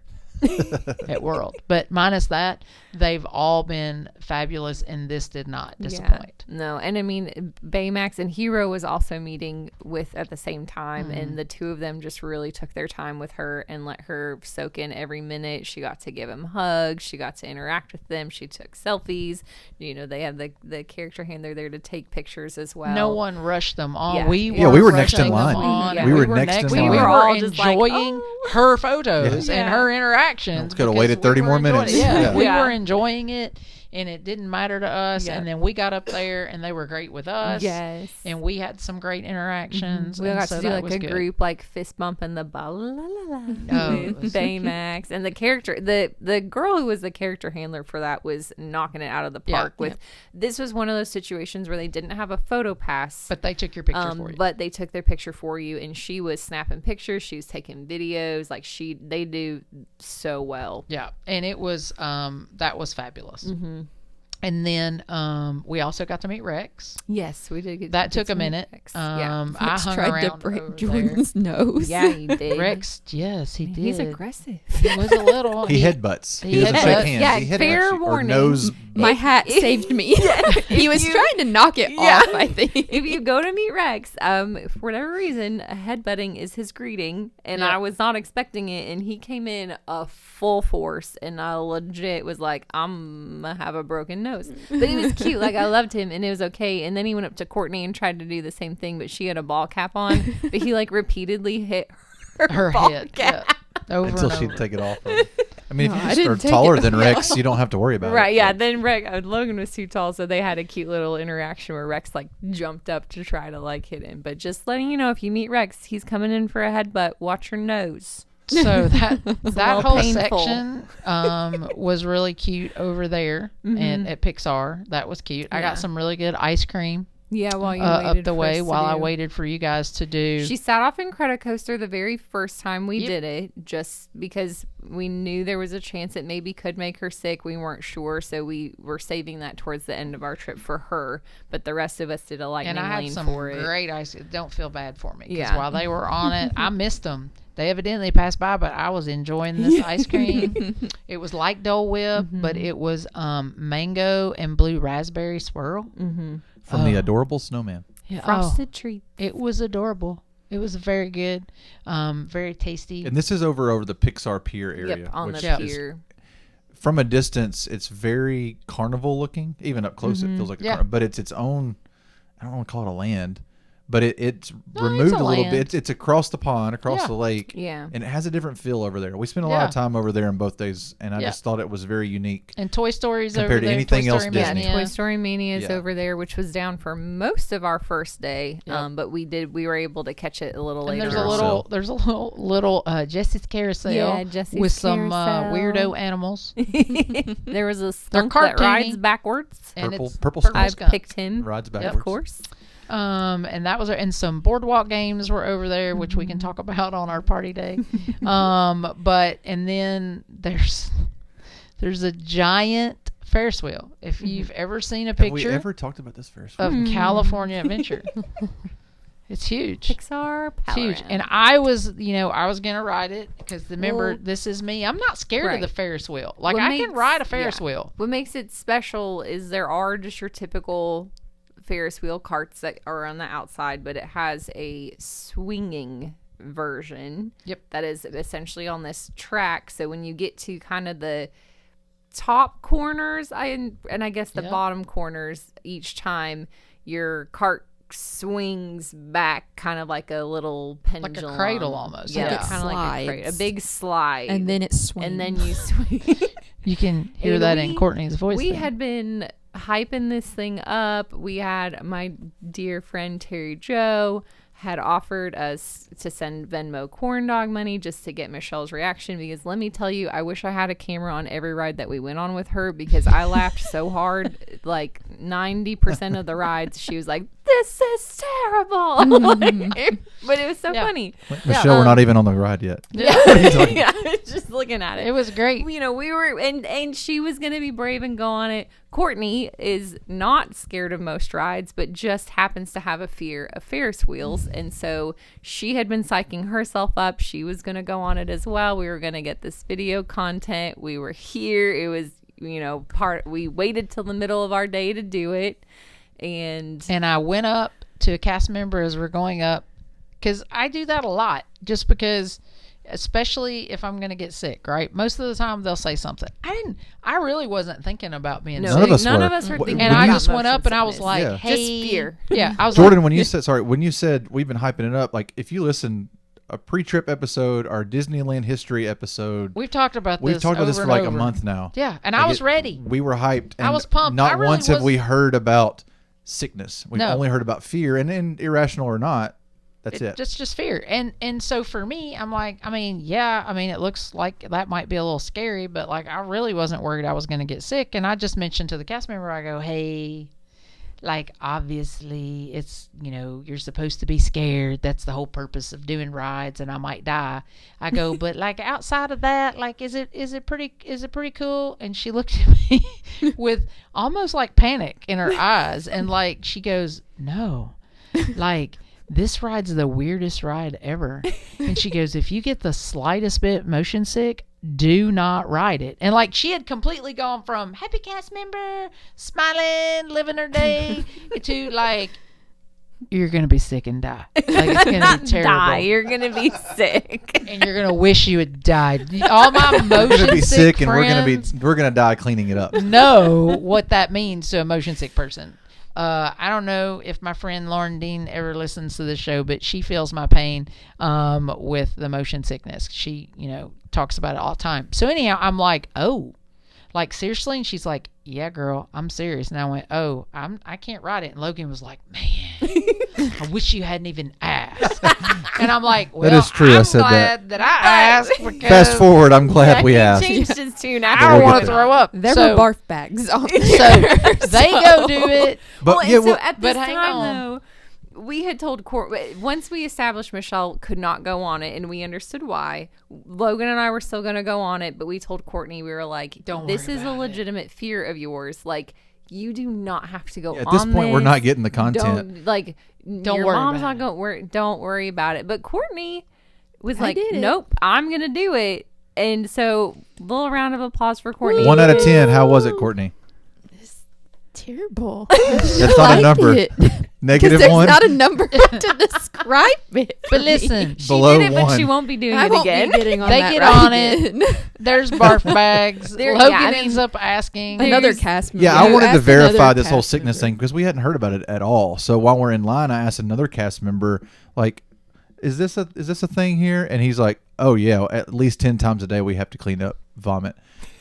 at World, but minus that, they've all been fabulous, and this did not disappoint. Yeah. No, and I mean, Baymax and Hero was also meeting with at the same time, and the two of them just really took their time with her and let her soak in every minute. She got to give him hugs. She got to interact with them. She took selfies. You know, they had the character handler there to take pictures as well. No one rushed them on. Yeah. We we were next rushing in line. them on, Yeah. and We were next in and line. We We were were all all just like, enjoying oh. her photos Yeah. and her interactions. Could have because waited we 30 were more enjoying minutes. it. Yeah, Yeah. we Yeah. were enjoying it, and it didn't matter to us. Yep. And then we got up there, and they were great with us. Yes. And we had some great interactions. We and got so to do that like a was good. group like fist bump and the ba la la la Oh, it with was- Baymax, and the character, the girl who was the character handler for that was knocking it out of the Yeah. park. With this was one of those situations where they didn't have a photo pass, But they took your picture for you. but they took their picture for you, and she was snapping pictures, she was taking videos, like they do so well. Yeah, and it was that was fabulous. And then we also got to meet Rex. Yes, we did. That took a minute. Yeah, I Rex hung tried to around over break there. Jordan's nose. yeah, he did. Rex, yes, he did. He's aggressive. He was a little. He headbutts. he He doesn't headbutts. shake hands. Yeah, he headbutts fair you, or warning. nose. My hat saved me. He was you- trying to knock it Yeah. off, I think. If you go to meet Rex, for whatever reason, headbutting is his greeting, and Yeah. I was not expecting it, and he came in a full force, and I legit was like, I'm gonna have a broken nose. But it was cute, like I loved him, and it was okay. And then he went up to Courtney and tried to do the same thing, but she had a ball cap on, but he like repeatedly hit her ball head cap. over Until and she'd over. take it off. I mean, No, if I you didn't just are take taller it than off. Rex, you don't have to worry about Right, it. yeah. Then Logan was too tall, so they had a cute little interaction where Rex like jumped up to try to like hit him. But just letting you know, if you meet Rex, he's coming in for a headbutt. Watch your nose. So that little whole painful. section was really cute over there and at Pixar. That was cute. I Yeah. got some really good ice cream Yeah, while you up waited the for way us to while I do. waited for you guys to do. She sat off in Credicoaster the very first time we Yep. did it, just because we knew there was a chance it maybe could make her sick. We weren't sure, so we were saving that towards the end of our trip for her. But the rest of us did a lightning and I had lane some for it. great ice. Don't feel bad for me. Because Yeah. while they were on it, I missed them. They evidently passed by, but I was enjoying this ice cream. It was like Dole Whip, but it was mango and blue raspberry swirl. From the adorable snowman. Yeah. Frosted treat. It was adorable. It was very good, very tasty. And this is over the Pixar Pier area. Yep, on which the is- pier. from a distance, it's very carnival looking. Even up close, it feels like a Yeah. but it's its own. I don't want to call it a land, but it's No, removed it's a a little land. bit. It's across the pond, across Yeah. the lake, Yeah. and it has a different feel over there. We spent a lot Yeah. of time over there in both days, and I Yeah. just thought it was very unique. And Toy Story's Compared over to there. anything Toy else Story Disney. Mania. Toy Story Mania is Yeah. over there, which was down for most of our first day. Yep. But we were able to catch it a little And later. there's a little Jesse's Carousel Yeah, Jesse's with some Carousel. weirdo animals. There was a skunk that cartoony. rides backwards. And Purple- it's purple purple I skunk. picked him, Rides of backwards. course. And that was and some boardwalk games were over there, which we can talk about on our party day. But and then there's a giant Ferris wheel. If you've ever seen a Have we picture ever talked about this Ferris? of California Adventure, it's huge. Pixar It's Power huge. Round. And I was gonna ride it because remember, Well, this is me. I'm not scared right. of the Ferris wheel. Like What I can makes- ride a Ferris yeah. wheel. What makes it special is there are just your typical Ferris wheel carts that are on the outside, but it has a swinging version. Yep. That is essentially on this track. So when you get to kind of the top corners, and I guess the Yep. bottom corners, each time your cart swings back kind of like a little pendulum. cradle almost, Yeah, yeah. kind of like a cradle, a Slides. big slide. And then it swings. And then you swing. You can hear And that in Courtney's voice. We then. had been hyping this thing up. We had my dear friend Terry Joe had offered us to send Venmo corn dog money just to get Michelle's reaction, because let me tell you, I wish I had a camera on every ride that we went on with her, because I laughed so hard. Like 90% of the rides she was like, this is terrible. But it was so Yeah. funny. Michelle, we're not even on the ride yet. Yeah. Yeah, just looking at it. It was great. You know, we were, and she was going to be brave and go on it. Courtney is not scared of most rides, but just happens to have a fear of Ferris wheels. And so she had been psyching herself up. She was going to go on it as well. We were going to get this video content. We were here. It was, we waited till the middle of our day to do it. And I went up to a cast member as we're going up, because I do that a lot, just because, especially if I'm going to get sick, right? Most of the time they'll say something. I really wasn't thinking about being no, None of sick. us none were. of us were Wh- thinking And I about just went motion up and I was sickness. like, Yeah. hey. Just fear. Yeah. I was Jordan, like, when you said we've been hyping it up, like if you listen a pre-trip episode, our Disneyland history episode. We've talked about We've this. talked about this over for like and a over. month now. Yeah, and Like I was ready. We were hyped. And I was pumped. Not I really once have was- we heard about sickness. We've No. only heard about fear, and irrational or not, that's it. Just fear. And so for me, I'm like, it looks like that might be a little scary, but like I really wasn't worried I was going to get sick. And I just mentioned to the cast member, I go, hey, like obviously it's, you're supposed to be scared. That's the whole purpose of doing rides, and I might die. I go, but like outside of that, like is it pretty cool? And she looked at me with almost like panic in her eyes, and like she goes, no, like this ride's the weirdest ride ever. And she goes, if you get the slightest bit motion sick, do not ride it. And like she had completely gone from happy cast member, smiling, living her day, to like, you're going to be sick and die. Like it's going to be terrible. Die. You're going to be sick. And you're going to wish you had died. All my motion We're gonna be sick, and friends we're gonna die cleaning it up. know what that means to a motion sick person. I don't know if my friend Lauren Dean ever listens to this show, but she feels my pain with the motion sickness. She, talks about it all the time. So anyhow, I'm like, oh, like seriously? And she's like, yeah, girl, I'm serious. And I went, oh, I can't ride it. And Logan was like, man, I wish you hadn't even asked. And I'm like, well, That is true. I I'm said glad that I asked because Fast forward, I'm glad we He asked. changed his tune I after. don't we'll want get to to throw up. There So- were barf bags on So there. they go do it. But Well, yeah, and so well, at but this hang time, on. though, we had told once we established Michelle could not go on it, and we understood why. Logan and I were still going to go on it, but we told Courtney, we were like, Don't this worry is a about it. legitimate fear of yours. Like, you do not have to go at on this point, we're this. not getting the content. Don't your worry mom's about not going to worry. Don't worry about it. But Courtney was I like, did it. nope, I'm going to do it. And so, little round of applause for Courtney. 1 out of 10. How was it, Courtney? Terrible. That's not a number. Because Negative there's 1. not a number to describe it. But for me. listen, She Below did it, but 1. she won't be doing I it won't again. be getting on They that get ride on it. again. there's barf bags. There- Logan yeah, I mean, ends up asking. Another cast member. Yeah, I You wanted to asked verify another this whole cast sickness member. thing because we hadn't heard about it at all. So while we're in line, I asked another cast member, like, is this a thing here? And he's like, oh yeah, at least 10 times a day we have to clean up vomit.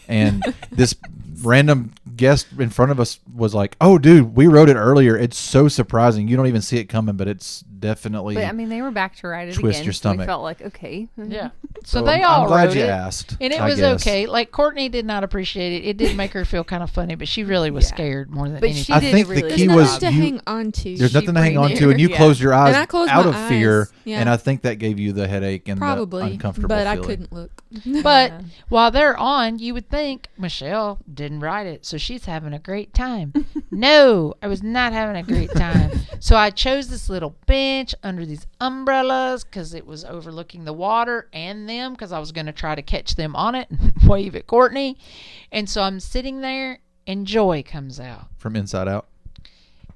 And this random guest in front of us was like, oh dude, we wrote it earlier. It's so surprising. You don't even see it coming, but it's definitely But I mean, they were back to ride it Twist again. your So we stomach. felt like, okay. Yeah. So So they all I'm glad wrote you it. asked. And it I was guess. okay. Like Courtney did not appreciate it. It did make her feel kind of funny, but she really was Yeah. scared more than But anything. she I did think a the really key good was job. to you- hang on to. There's nothing to hang on brain to, and you Yeah. closed your eyes And I closed out my of fear, eyes. Yeah. and I think that gave you the headache and the Probably, uncomfortable but I feeling. couldn't look. But Yeah. while they're on, you would think Michelle didn't write it, so she's having a great time. No, I was not having a great time. So I chose this little bench under these umbrellas because it was overlooking the water and them because I was going to try to catch them on it and wave at Courtney. And so I'm sitting there and Joy comes out. From Inside Out.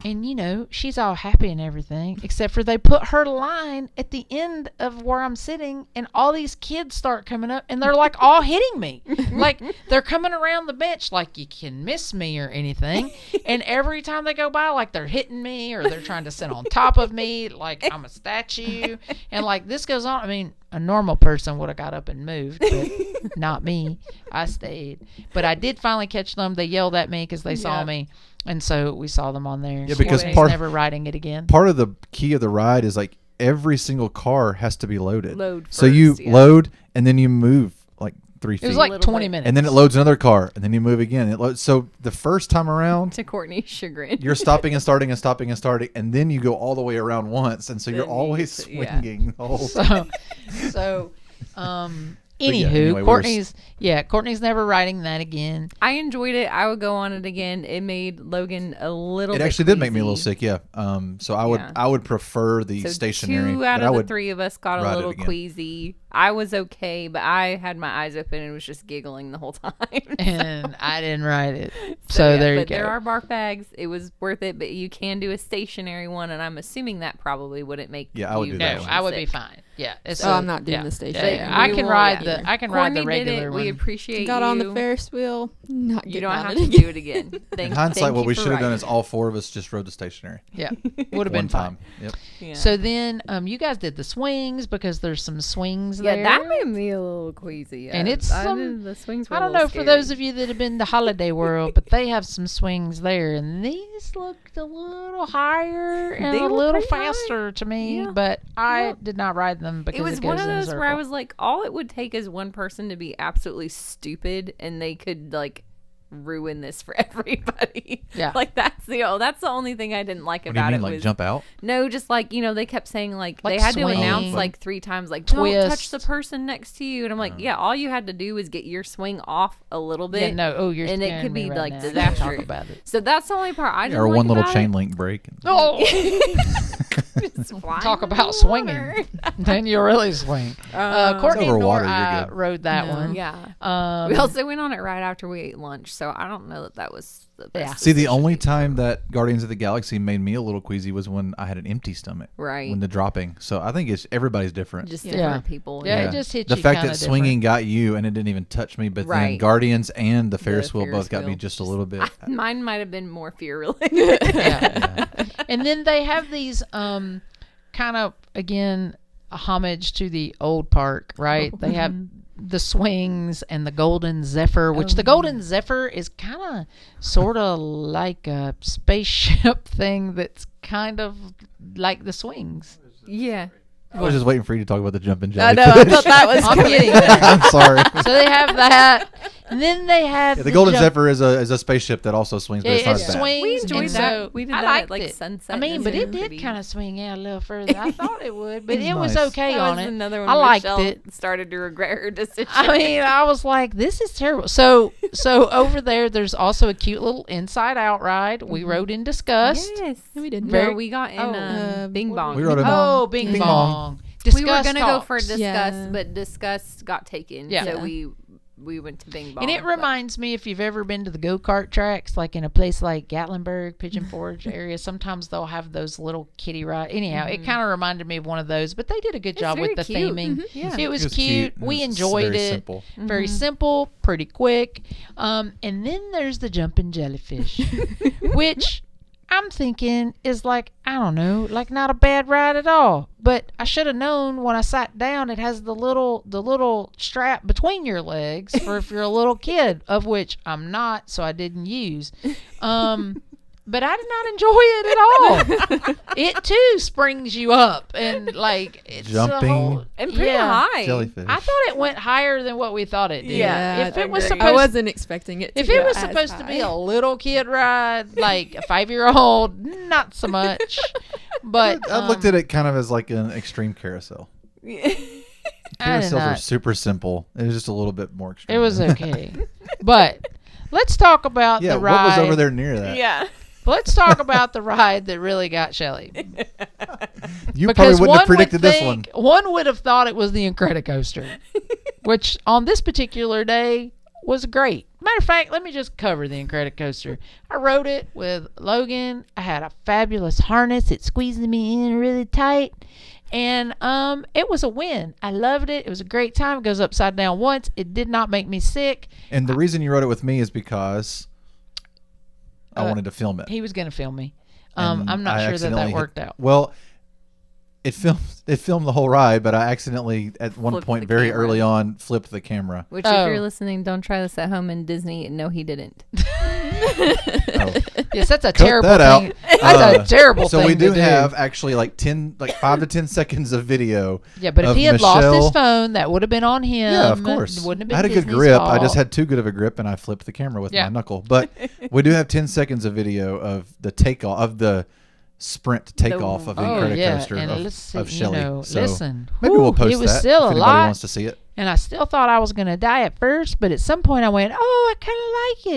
And, she's all happy and everything, except for they put her line at the end of where I'm sitting, and all these kids start coming up, and they're like all hitting me. Like they're coming around the bench like you can miss me or anything. And every time they go by, like they're hitting me or they're trying to sit on top of me like I'm a statue. And like this goes on. I mean, a normal person would have got up and moved, but not me. I stayed. But I did finally catch them. They yelled at me because they saw Yeah. me. And so we saw them on there. Yeah, because Courtney's never riding it again. Part of the key of the ride is like every single car has to be loaded. Load So you first, yeah. load and then you move like 3 feet. It was like Little 20 bit. minutes. and then it loads another car and then you move again. It loads. So the first time around, To Courtney's chagrin. you're stopping and starting and stopping and starting, and then you go all the way around once, and so you're Then you- always yeah. swinging the whole So, yeah, anywho, anyway, we were Courtney's never riding that again. I enjoyed it. I would go on it again. It made Logan a little It bit actually did make me a little queasy. sick, yeah. So I would Yeah. I would prefer the So stationary. 2 out but I of the would 3 of us got ride a it little again. queasy. I was okay, but I had my eyes open and was just giggling the whole time. And I didn't ride it. So yeah, there you but go. there are barf bags. It was worth it, but you can do a stationary one, and I'm assuming that probably wouldn't make Yeah, I would you do that no, one. I would be sick. fine. Yeah, it's I'm not doing the station. Yeah. I can ride the Courtney regular did it. one. We appreciate Got you. on the Ferris wheel. Not You getting don't on have it to again. do it again. In hindsight, what we should have done is all 4 of us just rode the stationary. Yeah, would have been one time. fun. Yep. Yeah. So then, you guys did the swings because there's some swings there. that made me a little queasy. And it's the swings were I don't know for those of you that have been to Holiday World, but they have some swings there, and these looked a little higher and They a look little pretty high. faster to me. Yeah. But I did not ride them because it was goes one of in a those where I circle. was like, all it would take is one person to be absolutely stupid, and they could like ruin this for everybody. Yeah. Like that's the only thing I didn't like What do you about mean, it like was jump out? no, just like they kept saying like they Like had to swing. announce like 3 times like don't touch Twist. the person next to you, and I'm like, yeah, all you had to do was get your swing off a little bit. Yeah, no. Oh, you're and it scaring could me be right like now. I can't talk disastrous. about it. So that's the only part I didn't Or like one little about chain it. link break. Oh, Just flying talk in the about swinging. water. Then you'll really swing. Courtney over and water, Nora you're good. rode that one. Yeah. We also went on it right after we ate lunch, so I don't know that was the best. Yeah. See, the decision. only time that Guardians of the Galaxy made me a little queasy was when I had an empty stomach. Right. When the dropping. So I think everybody's different. Just Yeah. different people. Yeah, it just hit the you fact kinda that swinging got you and it didn't even touch me, but then Right. Guardians and the Ferris wheel Ferris both got me wheel. just a little bit. Mine might have been more fear related. Yeah. And then they have these kind of again a homage to the old park, right? They have the swings and the Golden Zephyr, which the Golden Zephyr is kind of sort of like a spaceship thing that's kind of like the swings. Yeah. I was just waiting for you to talk about the jumping I jellyfish. know. I thought that was I'm coming. getting there. I'm sorry. So they have that, and then they have The Golden jump- Zephyr is a spaceship that also swings, but Yeah, it's not it as bad. swings. We enjoyed and that. so We did I that liked at like it. sunset. I mean, and but it pretty. did kind of swing out a little further than I thought it would, but It was it was nice. okay That on was it. another one I liked Michelle it. started to regret her decision. I mean, I was like, this is terrible. So over there's also a cute little inside out ride. We rode in Disgust. yes. We didn't. No, we got in Oh, Bing Bong. We rode in Oh, Bing, Bing Bong. Bong. We were Disgust gonna go for Talks. Disgust, Yeah. but Disgust got taken. Yeah. So we went to Bing Bong. And it but- reminds me, if you've ever been to the go-kart tracks, like in a place like Gatlinburg, Pigeon Forge area, sometimes they'll have those little kiddie rides. Anyhow, it kind of remanded me of one of those, but they did a good job with very the cute. theming. Yeah. It was It was cute. It We was enjoyed very it. Simple. Very simple, pretty quick. And then there's the jumping jellyfish, which I'm thinking is like, I don't know, like not a bad ride at all. But I should have known when I sat down, it has the little strap between your legs for if you're a little kid, of which I'm not, so I didn't use. But I did not enjoy it at all. It too springs you up and like it's Jumping. a whole, and pretty yeah. high. Jellyfish. I thought it went higher than what we thought it did. Yeah, if I it was agree. I supposed, wasn't expecting it. To if go it was as supposed to be high. a little kid ride, like a 5-year-old, not so much. But I looked at it kind of as like an extreme carousel. I did Carousels are not. super simple. It was just a little bit more extreme. It was okay. But let's talk about Yeah, the what ride. was over there near that? Yeah. Let's talk about the ride that really got Shelly. You Because probably wouldn't have predicted this one. One would have thought it was the Incredicoaster, which on this particular day was great. Matter of fact, let me just cover the Incredicoaster. I rode it with Logan. I had a fabulous harness. It squeezed me in really tight. And it was a win. I loved it. It was a great time. It goes upside down once. It did not make me sick. And the reason you wrote it with me is because I wanted to film it. He was going to film me. And I'm not I sure that accidentally worked out. Well, it filmed the whole ride, but I accidentally at one Flipped point the very camera. early on flipped the camera. Which, Oh. if you're listening, don't try this at home in Disney. No, he didn't. Oh. Yes, that's a Cut terrible that out. thing. That's a terrible So thing we do to have actually like 5 to 10 seconds of video. Yeah, but if of he had lost Michelle- his phone, that would have been on him. Yeah, of course. It wouldn't have been I had a good Disney's grip. I fault. just had too good of a grip, and I flipped the camera with Yeah. my knuckle. But we do have 10 seconds of video of the takeoff of the sprint takeoff of the Oh, yeah. Incredicoaster And of listen, Shelley. So listen. maybe we'll post it was that still if a anybody lot. wants to see it. And I still thought I was going to die at first, but at some point I went, oh, I kind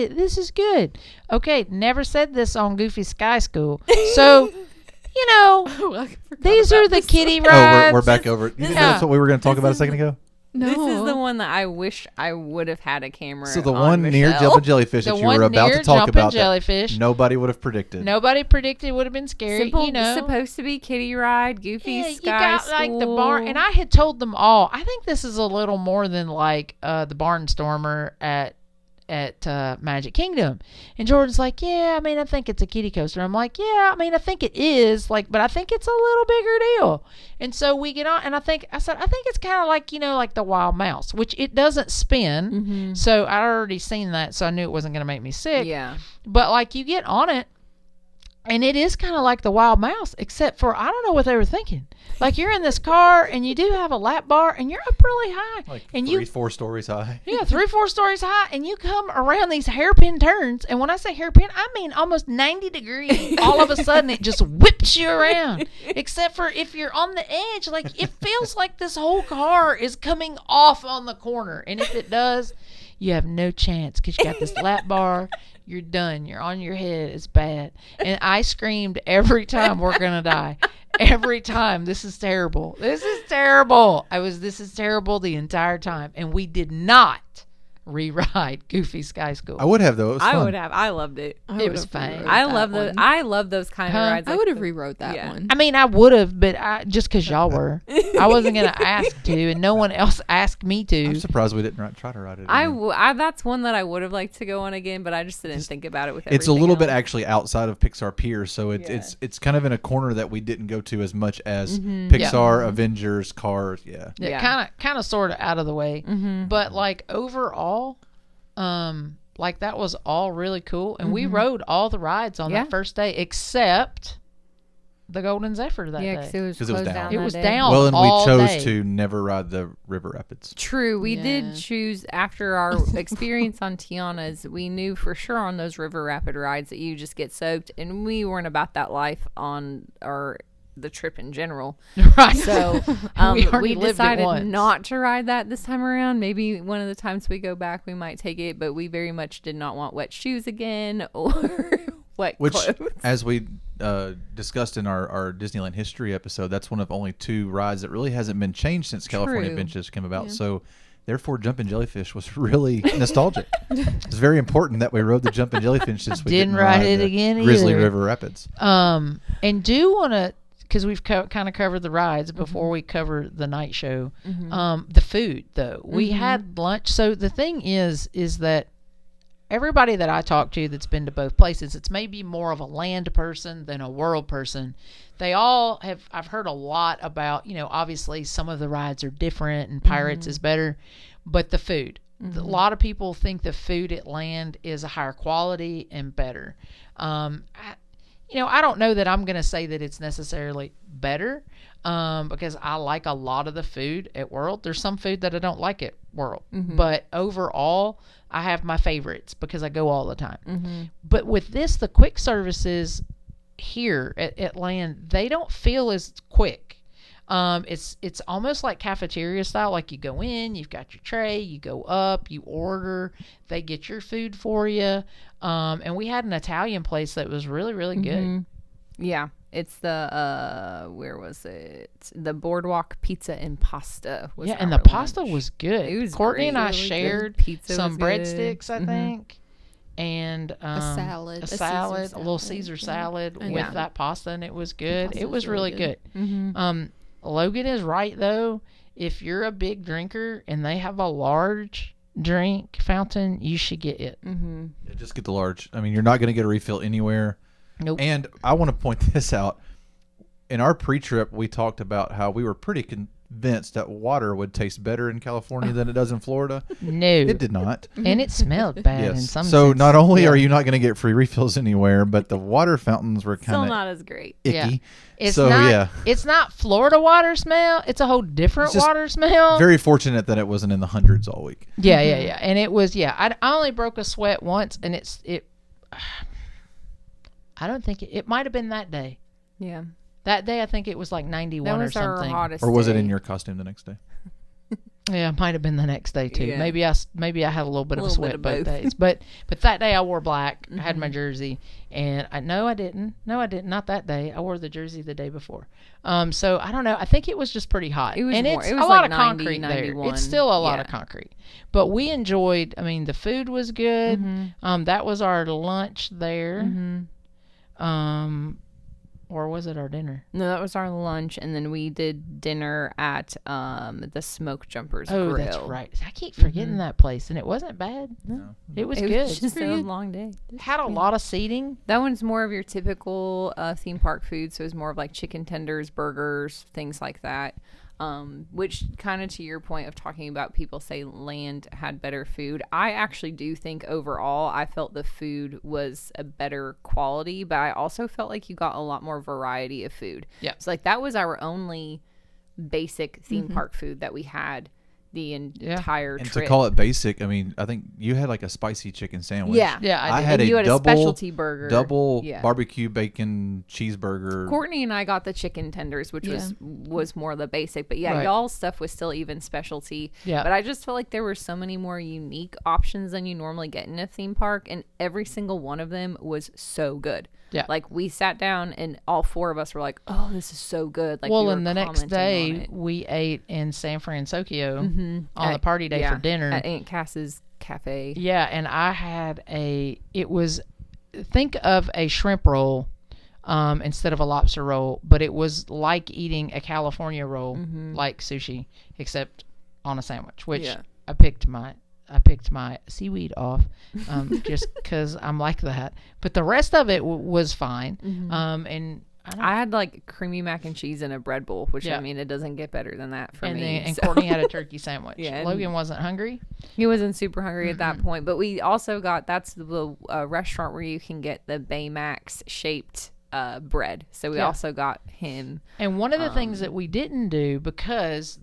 of like it. This is good. Okay, never said this on Goofy Sky School. So, you know, Oh, I forgot these about are the this. kiddie Oh, rides. we're back over it. You didn't know Yeah. that's what we were going to talk about a second ago? No. This is the one that I wish I would have had a camera. So the on, one near Michelle. Jumping Jellyfish The that you one were about near to talk Jumping about, Jellyfish. that nobody would have predicted. Nobody predicted would have been scary. Simple, you know, supposed to be kiddie ride, goofy yeah, sky you got school. like the barn, and I had told them all. I think this is a little more than like the Barnstormer at Magic Kingdom. And Jordan's like, yeah, I mean, I think it's a kiddie coaster. I'm like, yeah, I mean, I think it is, like, but I think it's a little bigger deal. And so we get on, and I think it's kind of like, you know, like the Wild Mouse, which it doesn't spin. Mm-hmm. So I already seen that, so I knew it wasn't going to make me sick. Yeah. But like you get on it, and it is kind of like the Wild Mouse, except for I don't know what they were thinking. Like you're in this car, and you do have a lap bar, and you're up really high, Like and 3-4 stories high. yeah, 3-4 stories high, and you come around these hairpin turns, and when I say hairpin, I mean almost 90 degrees. All of a sudden, it just whips you around. Except for if you're on the edge, like it feels like this whole car is coming off on the corner, and if it does, you have no chance because you got this lap bar. You're done. You're on your head. It's bad. And I screamed every time we're going to die. Every time. This is terrible. This is terrible. This is terrible the entire time. And we did not re-ride Goofy Sky School. I would have, though. It was I fun. would have. I loved it. It was fun. I love those. I love those kind of rides. I like would have the- rewrote that yeah. one. I mean, I would have, but just because y'all were. I wasn't going to ask to, and no one else asked me I'm to. surprised we didn't try to ride it again. That's one that I would have liked to go on again, but I just didn't think about it with It's a little bit else. actually outside of Pixar Pier, so it's kind of in a corner that we didn't go to as much as Mm-hmm. Pixar, Avengers, Cars. Yeah. Yeah, kind of sort of out of the way. Mm-hmm. But like overall, like that was all really cool, and we rode all the rides on Yeah. that first day except the Golden Zephyr that Yeah, day. because it was 'Cause it was closed down. down. It that was day. down. Well, and all we chose day. to never ride the River Rapids. True, we Yeah. did choose after our experience on Tiana's. We knew for sure on those river rapid rides that you just get soaked, and we weren't about that life on the trip in general. Right. So We already we lived it decided once. not to ride that this time around. Maybe one of the times we go back, we might take it, but we very much did not want wet shoes again or wet Which, clothes. as we discussed in our Disneyland history episode, that's one of only 2 rides that really hasn't been changed since California True. Adventures came about. So, therefore, Jumpin' Jellyfish was really nostalgic. It's very important that we rode the Jumpin' Jellyfish since we didn't ride ride it the again Grizzly either. River Rapids. And do want to, because we've kind of covered the rides before we cover the night show. The food, though, we had lunch. So the thing is that everybody that I talk to that's been to both places, it's maybe more of a land person than a world person. They all have, I've heard a lot about, you know, obviously some of the rides are different and Pirates is better, but the food. A lot of people think the food at land is a higher quality and better. I don't know that I'm going to say that it's necessarily better because I like a lot of the food at World. There's some food that I don't like at World. But overall, I have my favorites because I go all the time. But with this, the quick services here at Land, they don't feel as quick. It's almost like cafeteria style. Like you go in, you've got your tray, you go up, you order, they get your food for you. And we had an Italian place that was really, really good. Yeah, it's the where was it? The Boardwalk Pizza and Pasta. Was And the our pasta lunch. was good. It was Courtney great. and I Really good. shared Pizza some was good. breadsticks, I think, and salad, a a Caesar salad, a little salad, Caesar yeah. salad with Yeah. that pasta, and it was good. pasta It was was really really good. Logan is right though. If you're a big drinker and they have a large drink fountain, you should get it. Yeah, just get the large. I mean, you're not going to get a refill anywhere. Nope. And I want to point this out. In our pre-trip, we talked about how we were pretty convinced that water would taste better in California than it does in Florida. No, It did not. and it smelled bad in Yes. some. So sense. not only Yeah. are you not going to get free refills anywhere, but the water fountains were Still kind of not as great. icky. Yeah. It's So, not. yeah. It's not Florida water smell. It's a whole different It's just water smell. Very fortunate that it wasn't in the hundreds all week. Yeah, and it was. Yeah, I only broke a sweat once, and it. I don't think it might have been that day. Yeah, That day, I think it was like 91 that or was our something. hottest. Or was it in day. your costume the next day? Yeah, it might have been the next day too. Yeah. Maybe I had a little bit of a sweat both days. But that day I wore black. I had my jersey, and I didn't. No, I didn't. Not that day. I wore the jersey the day before. So I don't know. I think it was just pretty hot. It was and more. it's It was a lot like of 90, concrete 91. there. It's still a lot of Yeah. concrete. But we enjoyed. I mean, the food was good. That was our lunch there. Or was it our dinner? No, that was our lunch, and then we did dinner at the Smoke Jumpers Grill. That's right. I keep forgetting that place, and it wasn't bad. No. It was It good. was just a long day. Had a lot of seating. That one's more of your typical theme park food, so it's more of like chicken tenders, burgers, things like that. Which kind of to your point of talking about people say land had better food. I actually do think overall I felt the food was a better quality, but I also felt like you got a lot more variety of food. Yeah. So like that was our only basic theme park food that we had the entire And trip. to call it basic, I mean, I think you had like a spicy chicken sandwich. Yeah. Yeah, I did. had and you a had double a specialty burger. barbecue bacon cheeseburger. Courtney and I got the chicken tenders, which was more the basic. But Right. y'all's stuff was still even specialty. Yeah. But I just felt like there were so many more unique options than you normally get in a theme park, and every single one of them was so good. Yeah. Like we sat down and all four of us were like, "Oh, this is so good!" Like, Well, we were and the next commenting on day it. we ate in San Francisco on the party day Yeah, for dinner. at Aunt Cass's cafe. Yeah, and I had think of a shrimp roll instead of a lobster roll, but it was like eating a California roll, like sushi, except on a sandwich, which Yeah. I picked my seaweed off just because I'm like that. But the rest of it was fine. And I had like creamy mac and cheese in a bread bowl, which Yeah. I mean, it doesn't get better than that for me. and so. Courtney had a turkey sandwich. Yeah, and- Logan wasn't hungry. He wasn't super hungry at that point, but we also got that's the restaurant where you can get the Baymax shaped bread. So we Yeah. also got him. And one of the things that we didn't do, because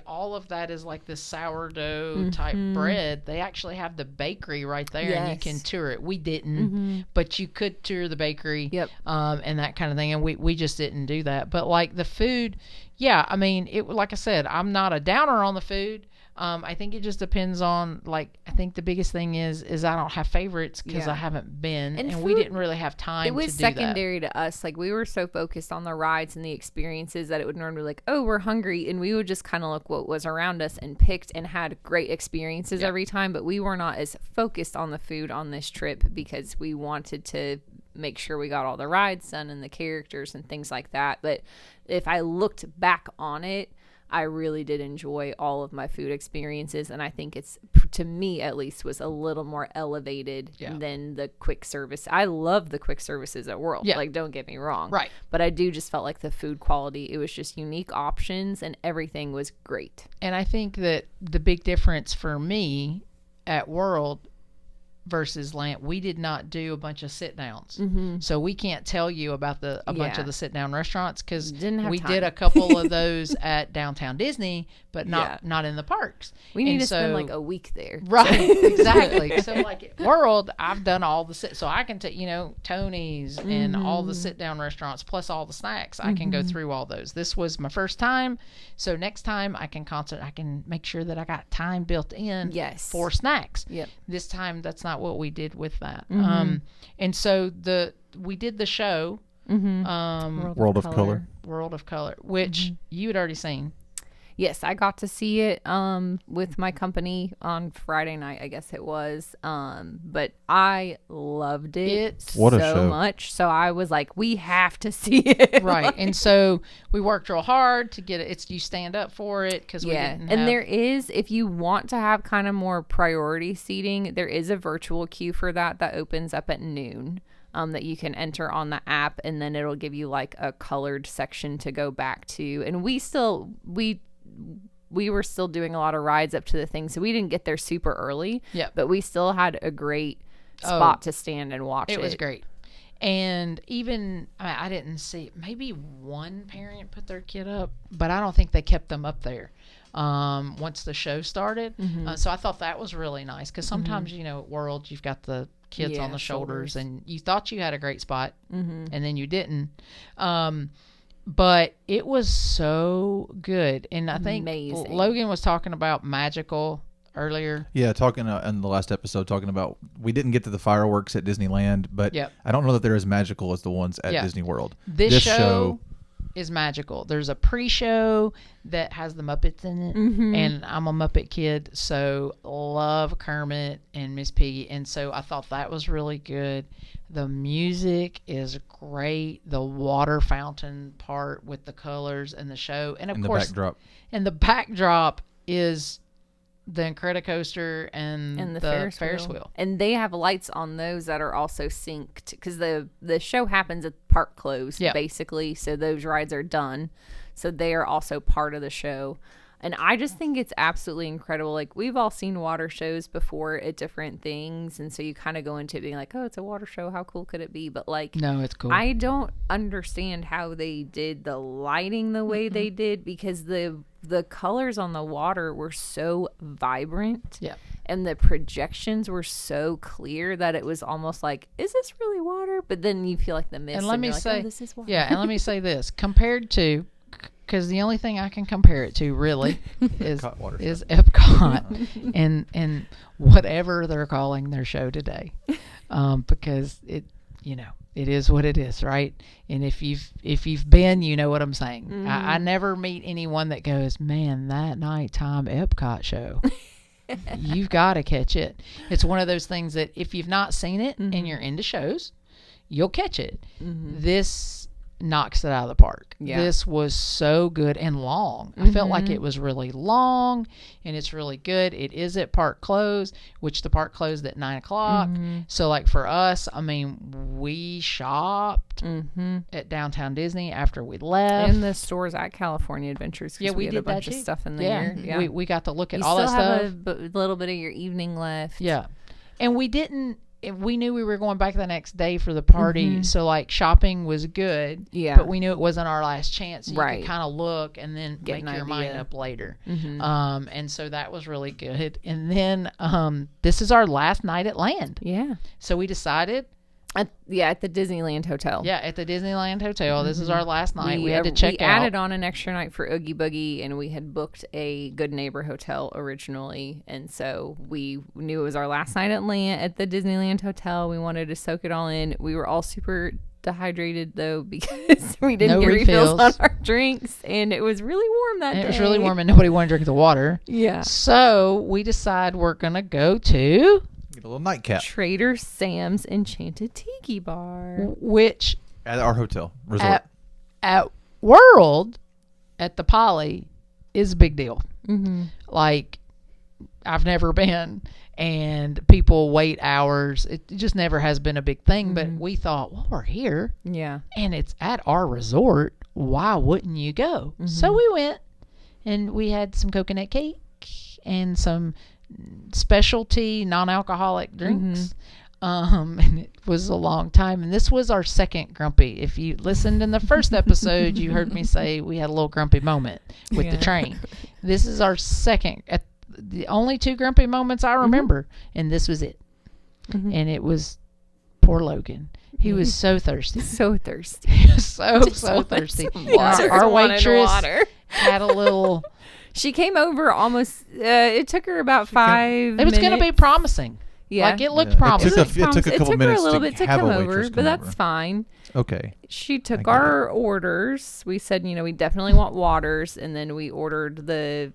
all of that is like this sourdough type bread, they actually have the bakery right there and you Yes. can tour it. We didn't, but you could tour the bakery. Yep. And that kind of thing, and we just didn't do that. But like the food, yeah, I mean, it, like I said, I'm not a downer on the food. I think it just depends on, like, I think the biggest thing is I don't have favorites because Yeah. I haven't been, and we food- didn't really have time It was to do that. secondary to us. Like we were so focused on the rides and the experiences that it would normally be like, oh, we're hungry, and we would just kind of look what was around us and picked and had great experiences every time. But we were not as focused on the food on this trip because we wanted to make sure we got all the rides done and the characters and things like that. But if I looked back on it, I really did enjoy all of my food experiences, and I think it's, to me at least, was a little more elevated than the quick service. I love the quick services at World. Like, don't get me wrong. Right. But I do just felt like the food quality, it was just unique options, and everything was great. And I think that the big difference for me at World versus Land, we did not do a bunch of sit downs, so we can't tell you about a bunch of the sit down restaurants because we did a couple of those at Downtown Disney, but not in the parks. We need to spend like a week there. Right, exactly. So like at World, I've done all the so I can take Tony's and all the sit down restaurants plus all the snacks. I can go through all those. This was my first time, so next time I can make sure that I got time built in for snacks. Yep. This time that's not what we did with that. And so we did the show World of Color, which you had already seen. Yes, I got to see it with my company on Friday night, I guess it was. But I loved it What a so show. much. So I was like, we have to see it. Right. And so we worked real hard to get it. You stand up for it because we didn't have... And there is, if you want to have kind of more priority seating, there is a virtual queue for that opens up at noon. That you can enter on the app, and then it'll give you like a colored section to go back to. And we were still doing a lot of rides up to the thing, so we didn't get there super early. Yeah. But we still had a great spot to stand and watch it. It was great. And even, I didn't see, maybe one parent put their kid up, but I don't think they kept them up there once the show started. So I thought that was really nice because sometimes, at World, you've got the kids on the shoulders and you thought you had a great spot and then you didn't. But it was so good. And I think Amazing. Logan was talking about magical earlier. Yeah, talking in the last episode, talking about we didn't get to the fireworks at Disneyland, but Yep. I don't know that they're as magical as the ones at Yeah. Disney World. This show is magical. There's a pre-show that has the Muppets in it, and I'm a Muppet kid, so love Kermit and Miss Piggy, and so I thought that was really good. The music is great. The water fountain part with the colors and the show, and of course, the backdrop is the Incredicoaster and the Ferris wheel. And they have lights on those that are also synced because the show happens at park close, basically. So those rides are done. So they are also part of the show. And I just think it's absolutely incredible. Like, we've all seen water shows before at different things. And so you kind of go into it being like, oh, it's a water show. How cool could it be? But, like, no, it's cool. I don't understand how they did the lighting the way they did, because the colors on the water were so vibrant. Yeah. And the projections were so clear that it was almost like, is this really water? But then you feel like the mist. And let me say, oh, this is water. yeah, and let me say this. Compared to, because the only thing I can compare it to really is Epcot and whatever they're calling their show today, because it is what it is, right? And if you've been, you know what I'm saying. I never meet anyone that goes, man, that nighttime Epcot show. You've got to catch it. It's one of those things that if you've not seen it and you're into shows, you'll catch it. This knocks it out of the park. Yeah. This was so good and long. I felt like it was really long, and it's really good. It is at park close, which the park closed at 9:00. So, like, for us, I mean, we shopped at Downtown Disney after we left. And the stores at California Adventures. Yeah, we had did a bunch that of stuff stuff in there. Yeah. We got to look at you all that still stuff. have a little bit of your evening left. Yeah. And we knew we were going back the next day for the party, so, like, shopping was good. Yeah. But we knew it wasn't our last chance. So you could kind of look and then make your mind up later. And so that was really good. And then this is our last night at Land. Yeah. So we decided. At the Disneyland Hotel. Yeah, at the Disneyland Hotel. This is our last night. We had to check out. We added on an extra night for Oogie Boogie, and we had booked a Good Neighbor Hotel originally. And so we knew it was our last night at the Disneyland Hotel. We wanted to soak it all in. We were all super dehydrated, though, because we didn't get refills on our drinks, and it was really warm that day. It was really warm, and nobody wanted to drink the water. Yeah. So we decided we're going to go to... Get a little nightcap. Trader Sam's Enchanted Tiki Bar. Which... At our hotel resort. At World, at the Poly, is a big deal. Like, I've never been, and people wait hours. It just never has been a big thing, but we thought, well, we're here. Yeah. And it's at our resort. Why wouldn't you go? So we went, and we had some coconut cake and some specialty non-alcoholic drinks. And it was a long time, and this was our second grumpy. If you listened in the first episode, you heard me say we had a little grumpy moment with the train. This is our second, the only two grumpy moments I remember, and this was it. And it was poor Logan. He was so thirsty. So thirsty. He was so thirsty. Our waitress had a little... She came over almost, it took her about 5 minutes. It was going to be promising. Yeah. Like, it looked promising. It took a couple minutes to come over, but that's fine. Okay. She took our orders. We said, we definitely want waters, and then we ordered the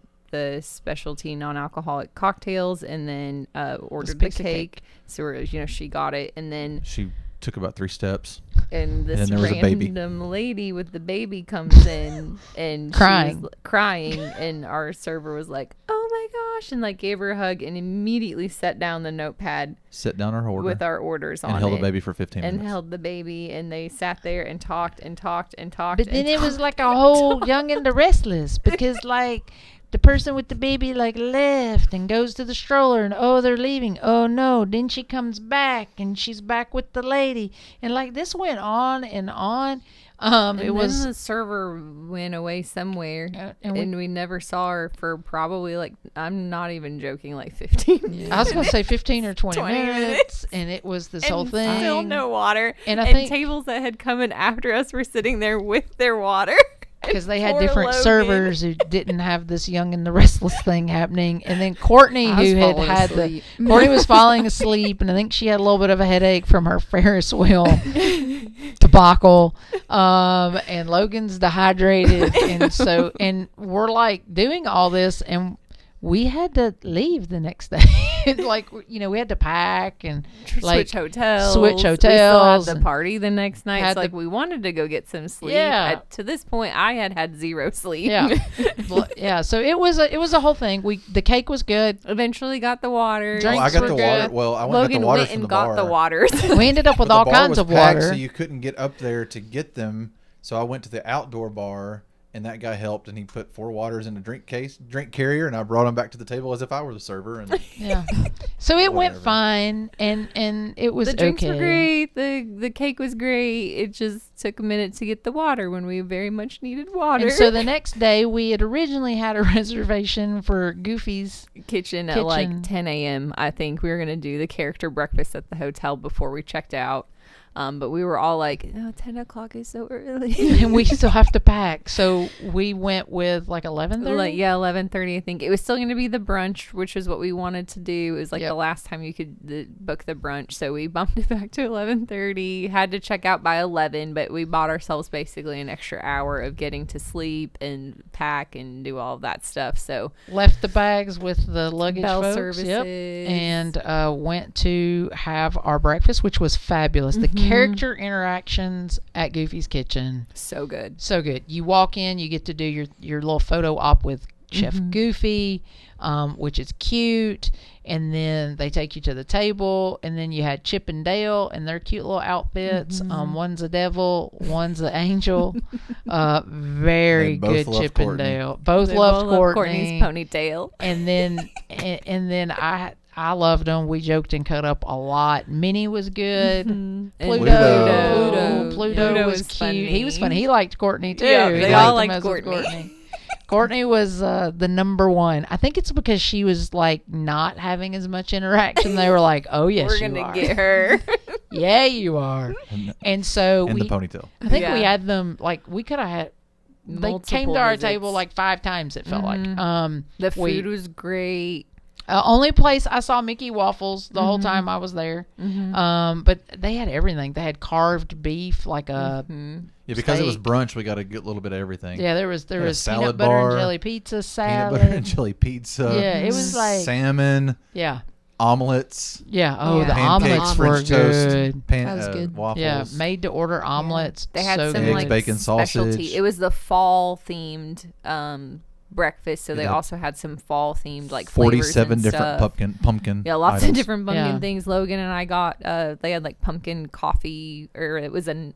specialty non-alcoholic cocktails, and then ordered the cake. So, she got it, and then... She took about 3 steps. And this random lady with the baby comes in and crying. She was crying, and our server was like, "Oh my gosh," and like gave her a hug and immediately set down the notepad, set down our order with our orders on it, and held the baby for 15 minutes. And held the baby, and they sat there and talked and talked and talked. But then it was like a whole Young and the Restless, because like the person with the baby like left and goes to the stroller, and they're leaving. Oh no, then she comes back and she's back with the lady, and like this went on and on. It was then the server went away somewhere, and we never saw her for probably like, I'm not even joking, like 15 minutes. I was gonna say 15 or 20 minutes, and it was this whole thing. Still no water, and I think tables that had come in after us were sitting there with their water. Because they had different servers who didn't have this Young and the Restless thing happening. And then Courtney, Courtney was falling asleep, and I think she had a little bit of a headache from her Ferris wheel debacle. And Logan's dehydrated. And we're like doing all this, and we had to leave the next day. Like, we had to pack and like switch hotels. We still had the party the next night. So we wanted to go get some sleep. Yeah. To this point, I had zero sleep. Yeah. Yeah. So it was a whole thing. The cake was good. Eventually got the water. I got the water. Well, I went and got the water from the bar. Logan went and got the waters. We ended up with all kinds of water. So you couldn't get up there to get them. So I went to the outdoor bar. And that guy helped, and he put 4 waters in a drink carrier, and I brought them back to the table as if I were the server. And yeah, so it went fine, and it was the drinks were great. The cake was great. It just took a minute to get the water when we very much needed water. And so the next day, we had originally had a reservation for Goofy's kitchen at like 10 a.m. I think we were gonna do the character breakfast at the hotel before we checked out. But we were all like, 10 o'clock is so early. And we still have to pack. So we went with like 11:30? 11:30, I think. It was still going to be the brunch, which is what we wanted to do. It was like the last time you could book the brunch. So we bumped it back to 11:30. Had to check out by 11, but we bought ourselves basically an extra hour of getting to sleep and pack and do all of that stuff. So left the bags with the luggage Bell folks. Services. Yep. And went to have our breakfast, which was fabulous. The character interactions at Goofy's Kitchen, so good. You walk in, you get to do your little photo op with Chef Goofy, which is cute, and then they take you to the table, and then you had Chip and Dale and their cute little outfits. One's a devil, one's an angel. Very good Chip and Dale. Both loved Courtney's ponytail. And then I loved them. We joked and cut up a lot. Minnie was good. Pluto was cute. Funny. He was funny. He liked Courtney too. Yeah, they all liked Courtney. Courtney was the number one. I think it's because she was like not having as much interaction. They were like, "Oh yes, we're gonna get her." Yeah, you are. And so the ponytail. I think we had them like we could have had. They came to our visits. Table like 5 times. It felt like. The food was great. Only place I saw Mickey waffles the whole time I was there. But they had everything. They had carved beef, like a because steak. it was brunch, we got a good little bit of everything. Yeah, there was salad peanut butter bar, and jelly pizza salad. Peanut butter and jelly pizza. Yeah, it was like salmon. Yeah. Omelets. Yeah. Oh, Yeah. the omelets were French toast, good. That was good. Waffles. Yeah, made to order omelets. They had so some good. like bacon specialty. sausage. It was the fall themed breakfast, so they also had some fall themed like 47 flavors and different stuff. pumpkin. Yeah, lots items. of different pumpkin things. Logan and I got they had like pumpkin coffee, or it was a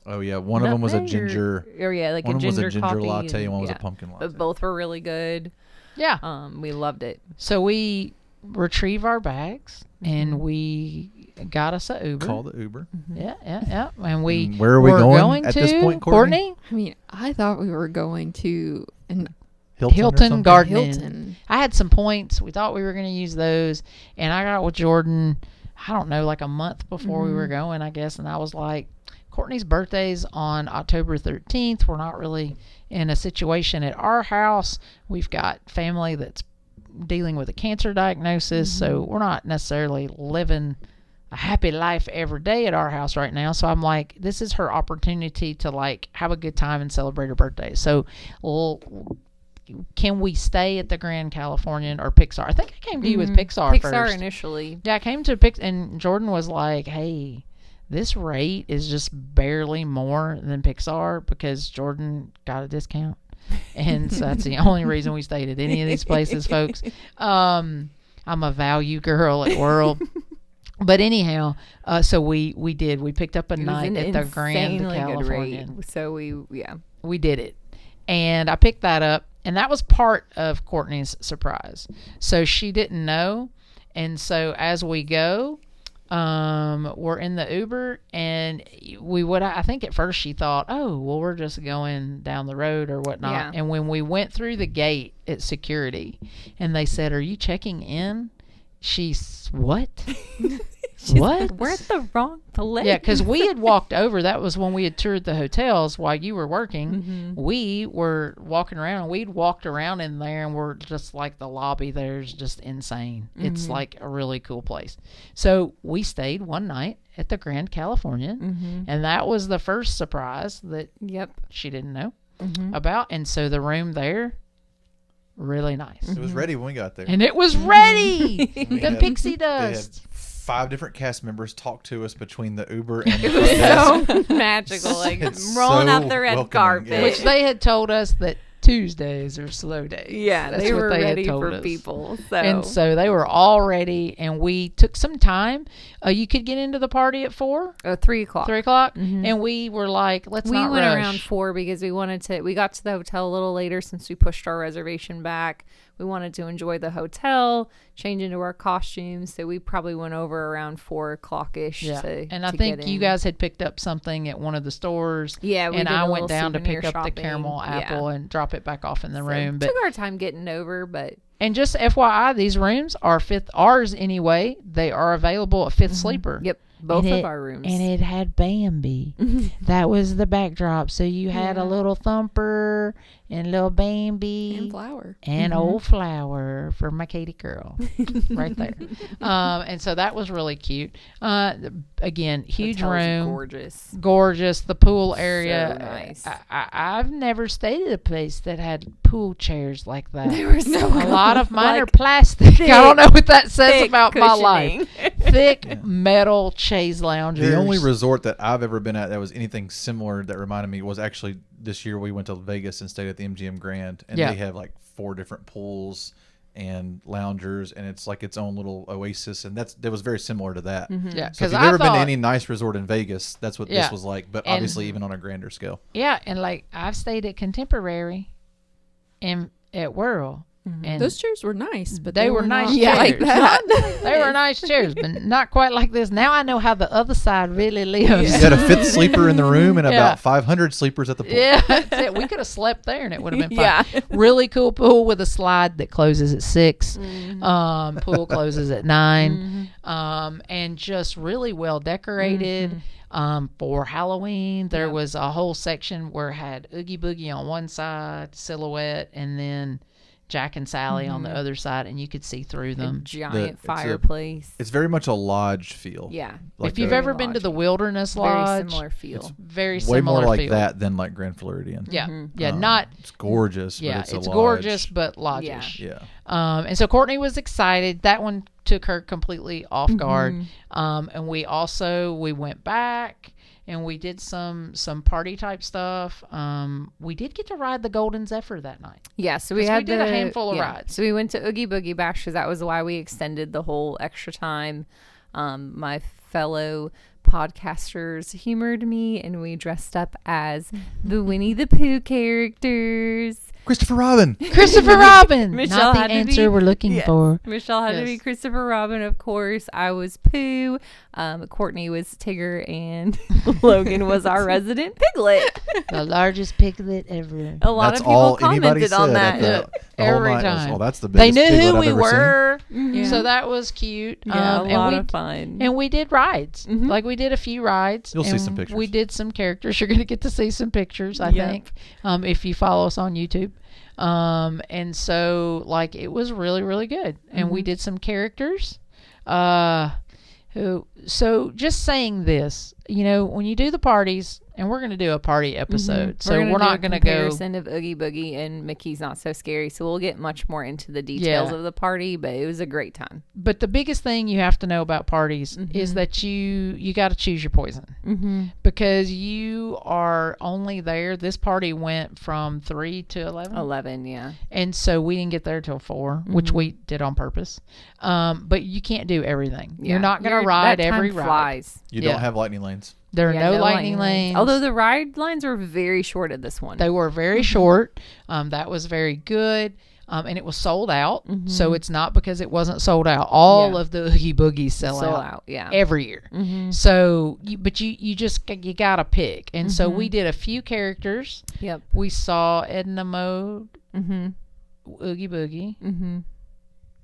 Oh yeah, one of them was a ginger. Or yeah, like one a ginger, was a ginger coffee latte, and one was a yeah. pumpkin latte. But both were really good. Yeah. We loved it. So we retrieve our bags and we got us a Uber. Call the Uber. Yeah. And we where are we were going at this point, Courtney? I mean, I thought we were going to an Hilton Garden Inn. Hilton. I had some points. We thought we were going to use those, and I got with Jordan, I don't know, like a month before we were going, I guess, and I was like, Courtney's birthday's on October 13th. We're not really in a situation at our house. We've got family that's dealing with a cancer diagnosis, so we're not necessarily living a happy life every day at our house right now. So I'm like, this is her opportunity to like have a good time and celebrate her birthday. So can we stay at the Grand Californian or Pixar? I think I came to you with Pixar first. Initially. Yeah, I came to Pixar, and Jordan was like, hey, this rate is just barely more than Pixar because Jordan got a discount. And so that's the only reason we stayed at any of these places, folks. I'm a value girl at World. But anyhow, so we did. We picked up a night at the Grand Californian. So we did it. And I picked that up. And that was part of Courtney's surprise. So she didn't know. And so as we go, were in the Uber, and I think at first she thought, oh, well, we're just going down the road or whatnot. Yeah. And when we went through the gate at security and they said, are you checking in? She's, what? What? We're at the wrong place. Yeah, because we had walked over. That was when we had toured the hotels while you were working. Mm-hmm. We were walking around, and we'd walked around in there, and we're just like, the lobby there is just insane. Mm-hmm. It's like a really cool place. So we stayed one night at the Grand California, and that was the first surprise that she didn't know about. And so the room there, really nice. It was ready when we got there. And it was ready! We The had- pixie they had dust. 5 different cast members talk to us between the Uber and the front desk. So magical, like It's rolling so out the red welcoming, carpet. yeah. Which they had told us that Tuesdays are slow days. Yeah, That's they what were had ready told for us. people. So. And so they were all ready, and we took some time. You could get into the party at 4, 3 o'clock. 3 o'clock, and we were like, let's We not went rush. around 4 because we got to the hotel a little later since we pushed our reservation back. We wanted to enjoy the hotel, change into our costumes. So we probably went over around 4 o'clock-ish. Yeah, and I to think get you in. guys had picked up something at one of the stores. Yeah, we and did I a went little down to souvenir pick up the shopping. caramel apple and drop it back off in the So room. But took our time getting over, but and just FYI, these rooms are ours anyway. They are available at Fifth Sleeper. yep, both And of it- our rooms. And it had Bambi. That was the backdrop. So you had a little Thumper and little Bambi. And flour. And old flower for my Katie girl right there. And so that was really cute. Again, huge Hotel's room. gorgeous. The pool area. So nice. I've never stayed at a place that had pool chairs like that. They were so A lot of mine like are plastic. I don't know what that says thick about my life. cushioning. Thick metal chaise loungers. The only resort that I've ever been at that was anything similar that reminded me was actually this year we went to Vegas and stayed at the MGM Grand, and Yeah. they have like 4 different pools and loungers, and it's like its own little oasis, and that was very similar to that. Yeah, So if because you've I ever been to thought, any nice resort in Vegas, that's what Yeah. this was like, but And- obviously even on a grander scale. yeah, and like I've stayed at Contemporary and at Whirl. And Those chairs were nice, but they were nice not chairs. like that. They were nice chairs, but not quite like this. Now I know how the other side really lives. You had a 5th sleeper in the room and Yeah. about 500 sleepers at the pool. Yeah, that's it. We could have slept there and it would have been fine. Yeah. Really cool pool with a slide that closes at 6. Pool closes at 9. And just really well decorated. For Halloween, there was a whole section where it had Oogie Boogie on one side, Silhouette, and then Jack and Sally on the other side, and you could see through A them. giant it's a- fireplace. It's very much a lodge feel. Yeah. Like If you've a- ever been to the lodging. Wilderness Very Lodge, similar feel. very way similar more like feel. that than like Grand Floridian. Yeah, yeah, not It's gorgeous, yeah. but it's a lodge. gorgeous, but lodgish. Yeah. And so Courtney was excited. That one took her completely off guard. And we went back and we did some party type stuff. We did get to ride the Golden Zephyr that night. Yeah, so 'Cause we had we did a handful of rides. So we went to Oogie Boogie Bash because that was why we extended the whole extra time. My fellow podcasters humored me, and we dressed up as the Winnie the Pooh characters. Christopher Robin. Christopher Robin, Michelle not had the to answer be- we're looking Yes. for. Michelle had to be Yes. Christopher Robin, of course. I was Pooh. Courtney was Tigger, and Logan was our resident piglet. The largest piglet ever. A lot That's of people all anybody commented on said that. at the whole Every night. time. Oh, that's the They biggest knew piglet who I've we ever seen. were, Yeah. so that was cute. Yeah, a and lot we of fun. and we did rides. Like we did a few rides. You'll see and some pictures. We did some characters. You're going to get to see some pictures, I Yep. think, if you follow us on YouTube. And so like it was really, really good. And we did some characters. So just saying this, when you do the parties, and we're going to do a party episode, so we're not going to go. comparison of Oogie Boogie and Mickey's Not So Scary, so we'll get much more into the details Yeah. of the party, but it was a great time. But the biggest thing you have to know about parties is that you got to choose your poison, because you are only there. This party went from 3 to 11. 11, yeah. And so we didn't get there till 4, which we did on purpose. But you can't do everything. You're not going to ride that time every ride. flies. You Yeah. don't have lightning lanes. There are Yeah, no lightning lanes. Although the ride lines were very short at this one. They were very short. That was very good. and it was sold out. So it's not because it wasn't sold out. All of the Oogie Boogies sell out every year. So, but you got to pick. And so we did a few characters. Yep. We saw Edna Mode, Oogie Boogie.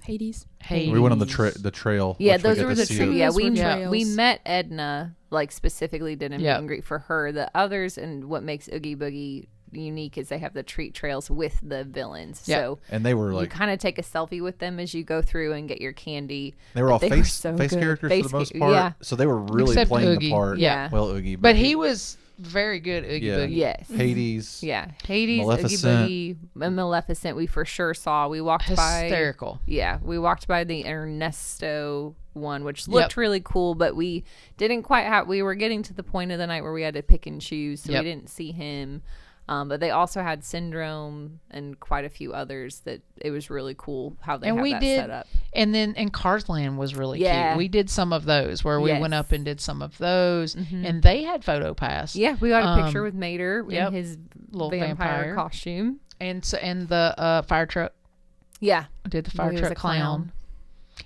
Hades. We went on the trail. Yeah, which we those got were to the see. trail. Yeah, Trails. we met Edna, like specifically did a meet and greet for her. The others, and what makes Oogie Boogie unique is they have the treat trails with the villains. Yeah. So And they were like, you kind of take a selfie with them as you go through and get your candy. they were all face so face good. characters Face for the most ca- part. yeah. So they were really Except playing Oogie. the part. Yeah. Well, Oogie. But he was very good, Oogie Boogie. Yes. Hades. Yeah. Hades, Maleficent. Oogie Boogie, and Maleficent we for sure saw. We walked Hysterical. by. Yeah. We walked by the Ernesto one, which looked really cool, but we didn't quite have, we were getting to the point of the night where we had to pick and choose, so we didn't see him. But they also had Syndrome and quite a few others that it was really cool how they had that set up. And then Cars Land was really Yeah. cute. We did some of those where we went up and did some of those, and they had photo pass. Yeah, we got a picture with Mater in his little vampire costume. And so, and the fire truck. Yeah. I did the He fire was truck a clown.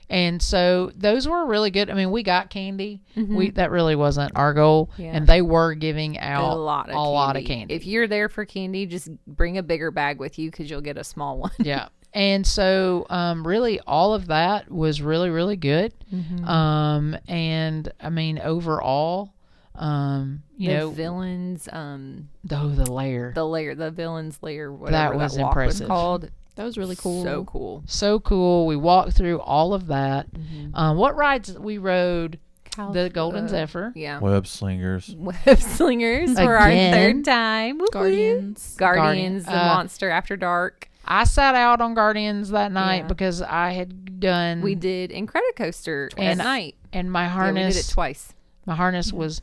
And so those were really good. I mean, we got candy. That really wasn't our goal. Yeah. And they were giving out A lot of candy. If you're there for candy, just bring a bigger bag with you because you'll get a small one. Yeah. And so, really, all of that was really, really good. And I mean, overall, the villains, the lair, the villains lair, whatever that was walk impressive. was called. That was really cool. So cool. So cool. We walked through all of that. What rides we rode? The Golden Zephyr. Yeah. Web slingers. Web slingers for our Again. third time. Woo-hoo. Guardians. Guardians, the Monster After Dark. I sat out on Guardians that night because I had done. We did Incredicoaster at And- night. and my Yeah, harness. we did it twice. My harness was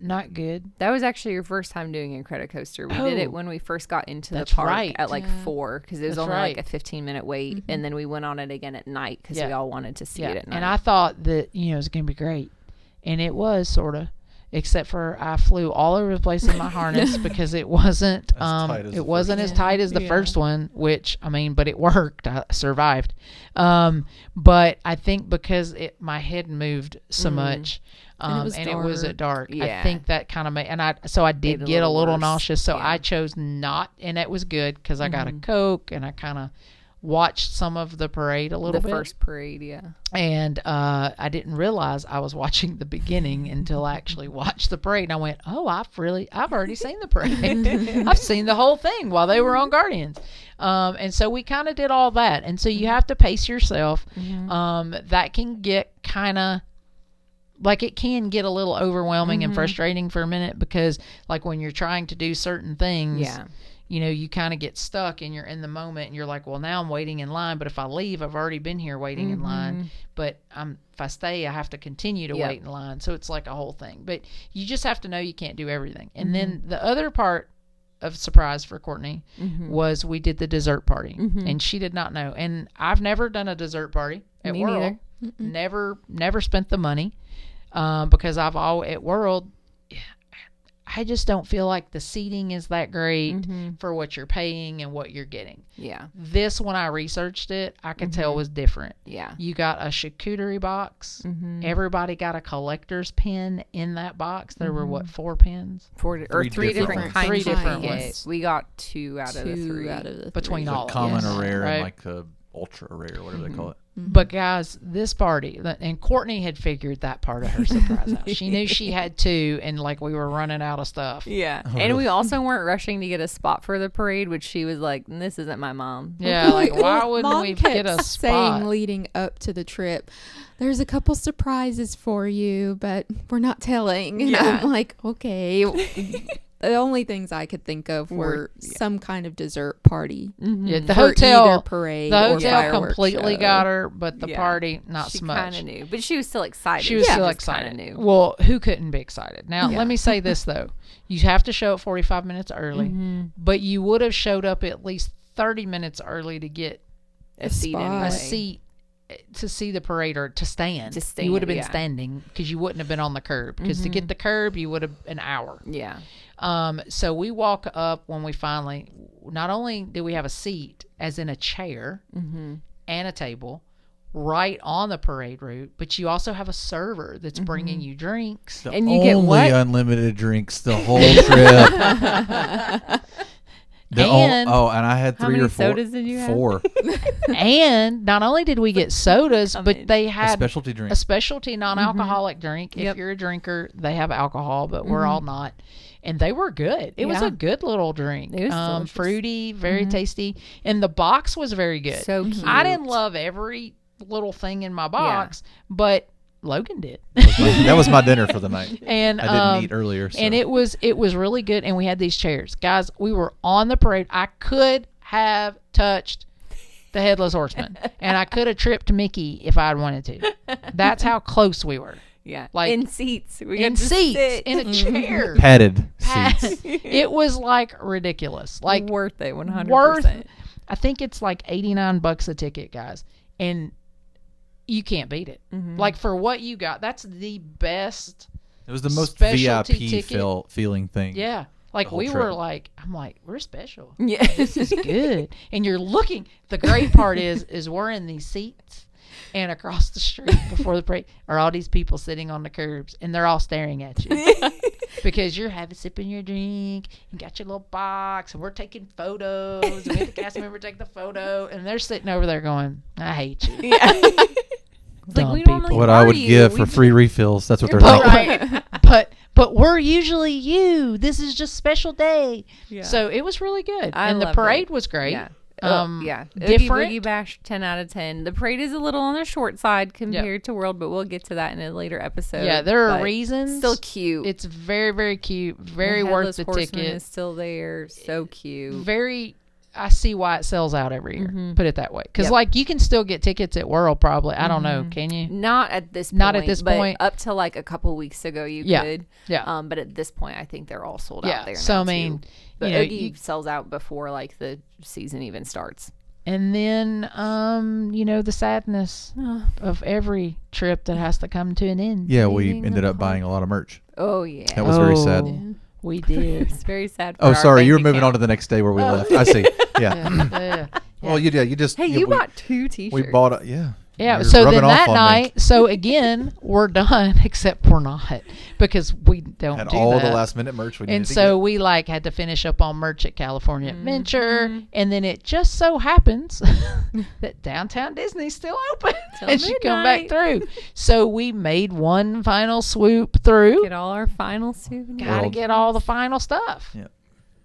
not good. That was actually your first time doing Incredicoaster. We did it when we first got into the That's park right. at like 4 because it was That's only right. like a 15-minute wait, and then we went on it again at night because we all wanted to see it at night. And I thought that it was going to be great, and it was sort of, except for I flew all over the place in my harness because it wasn't as tight as the first one, which I mean, but it worked. I survived. But I think because my head moved so much. And it was at dark. Yeah. I think that kind of made, and I did get a little nauseous. So I chose not, and it was good because I got a Coke and I kind of watched some of the parade a little bit. The first parade, yeah. And I didn't realize I was watching the beginning until I actually watched the parade. And I went, oh, I've already seen the parade. I've seen the whole thing while they were on Guardians. And so we kind of did all that. And so you have to pace yourself. That can get kind of, like it can get a little overwhelming and frustrating for a minute because like when you're trying to do certain things, you kind of get stuck and you're in the moment and you're like, well, now I'm waiting in line, but if I leave, I've already been here waiting in line, but if I stay, I have to continue to wait in line. So it's like a whole thing, but you just have to know you can't do everything. And then the other part of surprise for Courtney was we did the dessert party and she did not know. And I've never done a dessert party at Me World. neither. Never spent the money. Because I've always at World, I just don't feel like the seating is that great for what you're paying and what you're getting. Yeah. This, when I researched it, I could tell was different. Yeah. You got a charcuterie box. Everybody got a collector's pin in that box. There were 4 pins? 3 different kinds. 3 different Yeah, ones. We got 2 out of the 3. Between all of Common, them. a rare, Right. and like a ultra rare, whatever they call it. But guys, this party, and Courtney had figured that part of her surprise out. She knew she had 2, and like we were running out of stuff. Yeah. And we also weren't rushing to get a spot for the parade, which she was like, this isn't my mom. Yeah, like why wouldn't Mom we kept get a saying spot? leading up to the trip, there's a couple surprises for you, but we're not telling. And Yeah. I'm like, okay. The only things I could think of were some kind of dessert party. Yeah, the for hotel either parade The or hotel fireworks completely show. got her, but the Yeah. party not She so much. kind of knew, but she was still excited. She was still just excited. Kinda knew. Well, who couldn't be excited? Now, let me say this though: you have to show up 45 minutes early, but you would have showed up at least 30 minutes early to get A seat spot. anyway. a seat to see the parade or to stand. You would have been standing because you wouldn't have been on the curb. Because to get the curb, you would have an hour. Yeah. So we walk up when we finally. Not only do we have a seat, as in a chair and a table, right on the parade route, but you also have a server that's bringing you drinks. And you get what? Unlimited drinks the whole trip. And I had 3 or 4 sodas did you have? 4. And not only did we get sodas, but they had a specialty drink, a specialty non-alcoholic drink. If you're a drinker, they have alcohol, but we're all not. And they were good. It was a good little drink. It was fruity, very tasty, and the box was very good. So cute. I didn't love every little thing in my box, but Logan did. That was my dinner for the night. And I didn't eat earlier. So. And it was really good. And we had these chairs. Guys, we were on the parade. I could have touched the Headless Horseman. And I could have tripped Mickey if I'd wanted to. That's how close we were. Yeah. Like in seats. In seats. In a chair. Padded seats. It was like ridiculous. Like worth it, 100%. I think it's like $89 a ticket, guys. And you can't beat it. Like for what you got, that's the best. It was the most VIP feeling thing. Yeah. Like we were like, I'm like, we're special. Yeah. This is good. And you're looking, the great part is we're in these seats and across the street before the parade are all these people sitting on the curbs and they're all staring at you. Because you're sipping your drink and got your little box and we're taking photos and we have the cast member take the photo and they're sitting over there going, I hate you. Yeah. Like we normally what I would give for free refills. That's what they're thinking. Right. But we're usually you. This is just special day. Yeah. So it was really good. And the parade was great. Yeah. Different. Oogie Boogie Bash, 10 out of 10. The parade is a little on the short side compared to World, but we'll get to that in a later episode. Yeah, there are reasons. Still cute. It's very, very cute. Very worth the ticket. Is still there. So cute. I see why it sells out every year. Put it that way. Because like you can still get tickets at World probably. I don't know. Can you? Not at this point. Not at this point. Up to like a couple weeks ago you could. Yeah. But at this point I think they're all sold out there now. So I mean, but Oogie sells out before like the season even starts. And then, the sadness of every trip that has to come to an end. Yeah, we ended up buying a lot of merch. Oh, yeah. That was very sad. Yeah. We did. It's very sad. Oh, sorry. You were moving on to the next day where we left. I see. Yeah. Well, you just. Hey, you bought 2 T-shirts. We bought it. Yeah. Yeah, so then that night, so again, we're done, except we're not, because we don't had do all that. the last minute merch we needed and so we had to finish up on merch at California Adventure, and then it just so happens that downtown Disney's still open as you come back through. So we made one final swoop through. Get all our final souvenirs. Got to get all the final stuff. Yeah.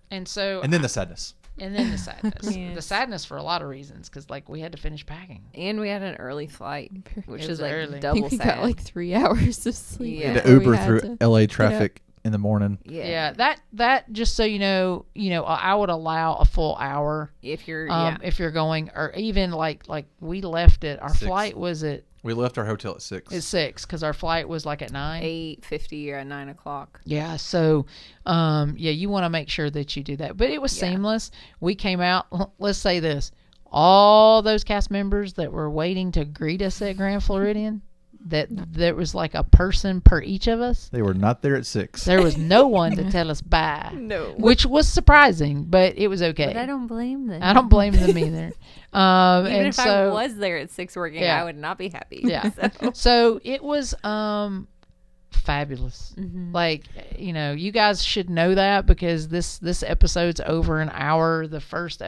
And so. And then the sadness. And then the sadness. Yes. The sadness for a lot of reasons, because we had to finish packing. And we had an early flight, which is like early. double sad. We got 3 hours of sleep. Yeah. To Uber through LA traffic in the morning. Yeah. That just so you know, I would allow a full hour if you're going, or even like we left it. Our 6. flight was at. We left our hotel at 6. It's 6 because our flight was at 9. 8:50 or at 9 o'clock. Yeah. So, you want to make sure that you do that. But it was seamless. We came out. Let's say this: all those cast members that were waiting to greet us at Grand Floridian, that there was like a person per each of us. They were not there at 6. There was no one to tell us bye. No. Which was surprising, but it was okay. But I don't blame them. I don't blame them either. Even if I was there at 6 working, I would not be happy. Yeah. So it was fabulous. You guys should know that because this episode's over an hour. The first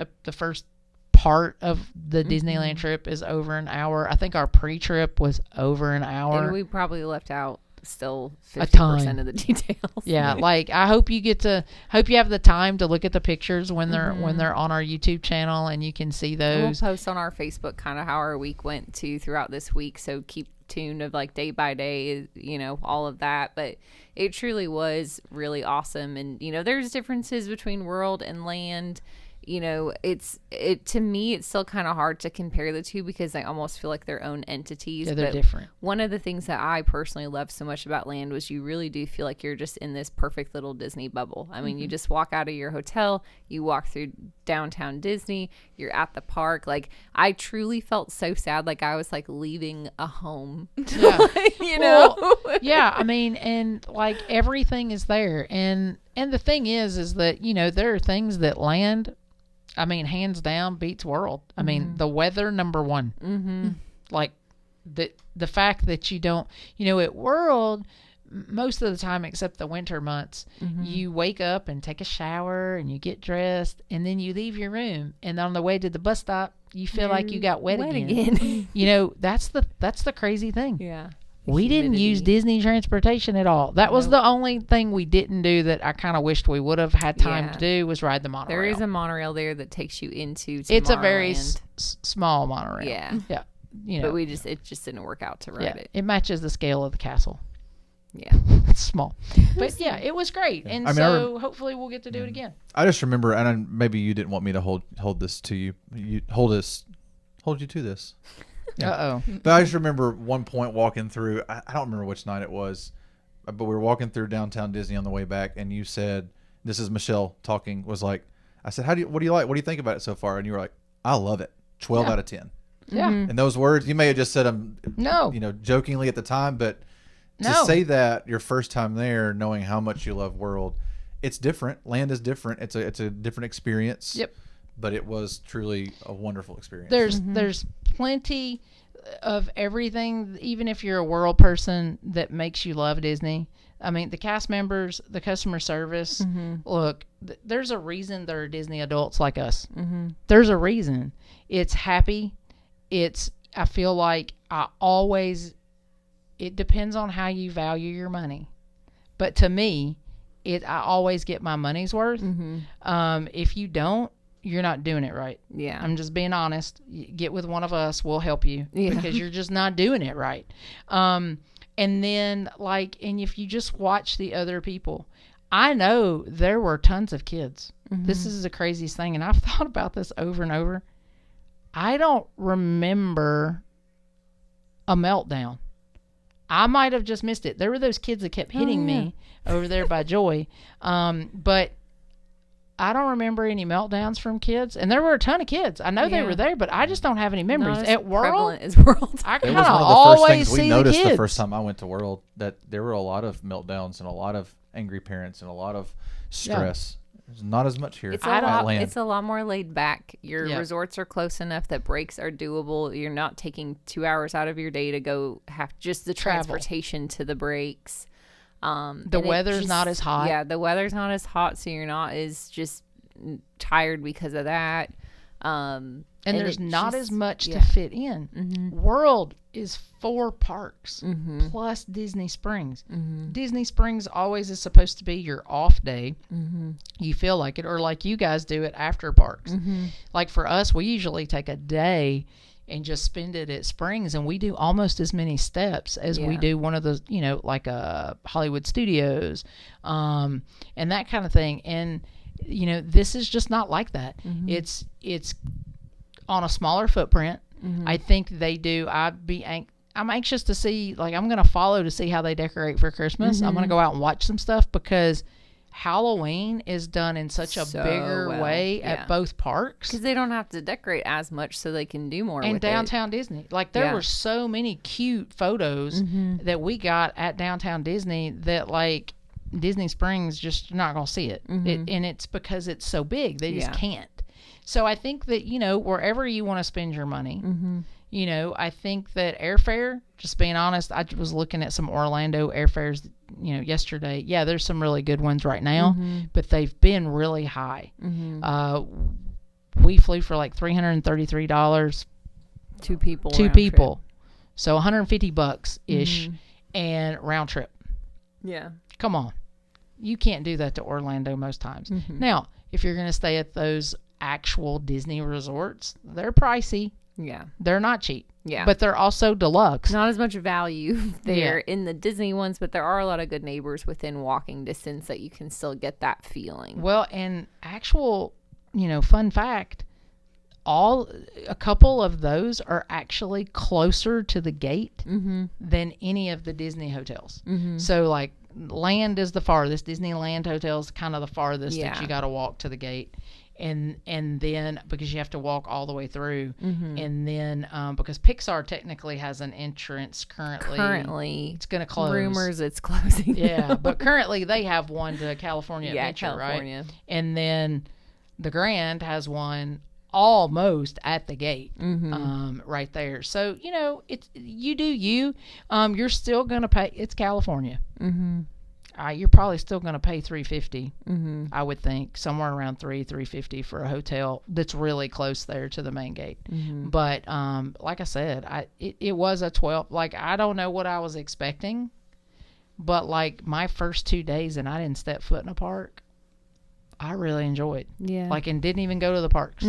part of the Disneyland trip is over an hour. I think our pre-trip was over an hour. And we probably left out still 50% of the details. Yeah, I hope you have the time to look at the pictures when they're on our YouTube channel and you can see those. And we'll post on our Facebook kind of how our week went throughout this week, so keep tuned of day by day, all of that. But it truly was really awesome. And there's differences between World and Land. you know, to me, it's still kind of hard to compare the two because I almost feel like their own entities. Yeah, they're but different. One of the things that I personally love so much about Land was you really do feel like you're just in this perfect little Disney bubble. I mean, you just walk out of your hotel, you walk through downtown Disney, you're at the park. Like, I truly felt so sad. Like, I was like leaving a home. Yeah. You know? Well, yeah, I mean, and like everything is there. And the thing is that, you know, there are things that Land, I mean, hands down beats World. I mean, the weather, number one. Mm-hmm. Like the fact that you don't, you know, at World, most of the time, except the winter months, you wake up and take a shower and you get dressed and then you leave your room. And on the way to the bus stop, you feel like you got wet again. You know, that's the crazy thing. Yeah. We didn't use Disney transportation at all. That was the only thing we didn't do that I kind of wished we would have had time to do was ride the monorail. There is a monorail there that takes you into Tomorrowland. It's a very small monorail. Yeah. Yeah. You know, but it just didn't work out to ride it. It matches the scale of the castle. Yeah. It's small. But yeah, it was great. And hopefully we'll get to do it again. I just remember, and maybe you didn't want me to hold this to you. You hold you to this. Yeah. Uh-oh. But I just remember one point walking through, I don't remember which night it was, but we were walking through downtown Disney on the way back, and you said, this is Michelle talking, was like, I said, what do you like? What do you think about it so far? And you were like, I love it. 12 out of 10. Yeah. And those words, you may have just said them, you know, jokingly at the time, but to say that your first time there, knowing how much you love World, it's different. Land is different. It's a different experience. Yep. But it was truly a wonderful experience. There's plenty of everything, even if you're a World person, that makes you love Disney. I mean, the cast members, the customer service. Look, there's a reason there are Disney adults like us. There's a reason. It's happy. I feel like it depends on how you value your money. But to me, I always get my money's worth. If you don't, you're not doing it right. Yeah. I'm just being honest. Get with one of us. We'll help you because you're just not doing it right. And then and if you just watch the other people, I know there were tons of kids. This is the craziest thing. And I've thought about this over and over. I don't remember a meltdown. I might have just missed it. There were those kids that kept hitting me over there by Joy. But I don't remember any meltdowns from kids, and there were a ton of kids. I know they were there, but I just don't have any memories. At World, I kind of always see the kids. We noticed the first time I went to World that there were a lot of meltdowns and a lot of angry parents and a lot of stress. There's not as much here. It's a lot more laid back. Your resorts are close enough that breaks are doable. You're not taking 2 hours out of your day to go have just the transportation to the breaks. The weather's not as hot. Yeah, the weather's not as hot, so you're not as just tired because of that. And there's not as much to fit in. World is 4 parks plus Disney Springs. Disney Springs always is supposed to be your off day. You feel like it, or like you guys do it after parks. Like for us, we usually take a day and just spend it at Springs, and we do almost as many steps as we do one of those, you know, like Hollywood Studios, and that kind of thing. And you know, this is just not like that. It's on a smaller footprint. I think they do. I'm anxious to see. Like, I'm going to follow to see how they decorate for Christmas. I'm going to go out and watch some stuff because Halloween is done in such a bigger way at both parks because they don't have to decorate as much, so they can do more. And downtown Disney, like there were so many cute photos that we got at downtown Disney that like Disney Springs just you're not gonna see it. And it's because it's so big they just can't. So I think that, you know, wherever you want to spend your money, you know, I think that airfare, just being honest, I was looking at some Orlando airfares, you know, yesterday. Yeah, there's some really good ones right now, but they've been really high. We flew for like $333. Two people. So $150 ish and round trip. Yeah. Come on. You can't do that to Orlando most times. Now, if you're going to stay at those actual Disney resorts, they're pricey. Yeah. They're not cheap. Yeah. But they're also deluxe. Not as much value there in the Disney ones, but there are a lot of good neighbors within walking distance that you can still get that feeling. Well, and actual fun fact, a couple of those are actually closer to the gate than any of the Disney hotels. So like Land is the farthest. Disneyland Hotel is kind of the farthest that you got to walk to the gate. And then because you have to walk all the way through, and then because Pixar technically has an entrance currently it's going to close. Rumors it's closing. Yeah, but currently they have one to California Adventure, California. Right? And then the Grand has one almost at the gate, right there. So it's you do you. You're still going to pay. It's California. You're probably still going to pay $350. I would think somewhere around $350 for a hotel that's really close there to the main gate. But like I said, it was a 12. Like I don't know what I was expecting, but like my first 2 days and I didn't step foot in a park. I really enjoyed. Yeah. Like and didn't even go to the parks.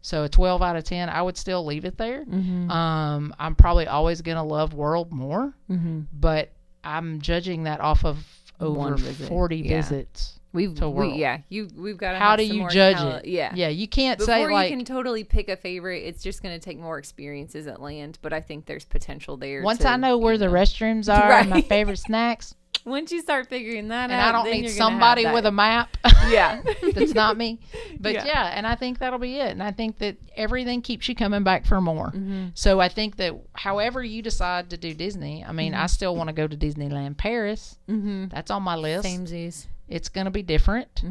So a 12 out of 10. I would still leave it there. I'm probably always going to love World more, but I'm judging that off of over 40 visits. We've got to. How do you judge it? Yeah. You can't say like you can totally pick a favorite. It's just going to take more experiences at Land, but I think there's potential there. Once I know where the restrooms are, and my favorite snacks. Once you start figuring that out, and I don't need somebody with a map. Yeah, that's not me. But and I think that'll be it. And I think that everything keeps you coming back for more. So I think that however you decide to do Disney, I mean, I still want to go to Disneyland Paris. That's on my list. Samesies. It's going to be different.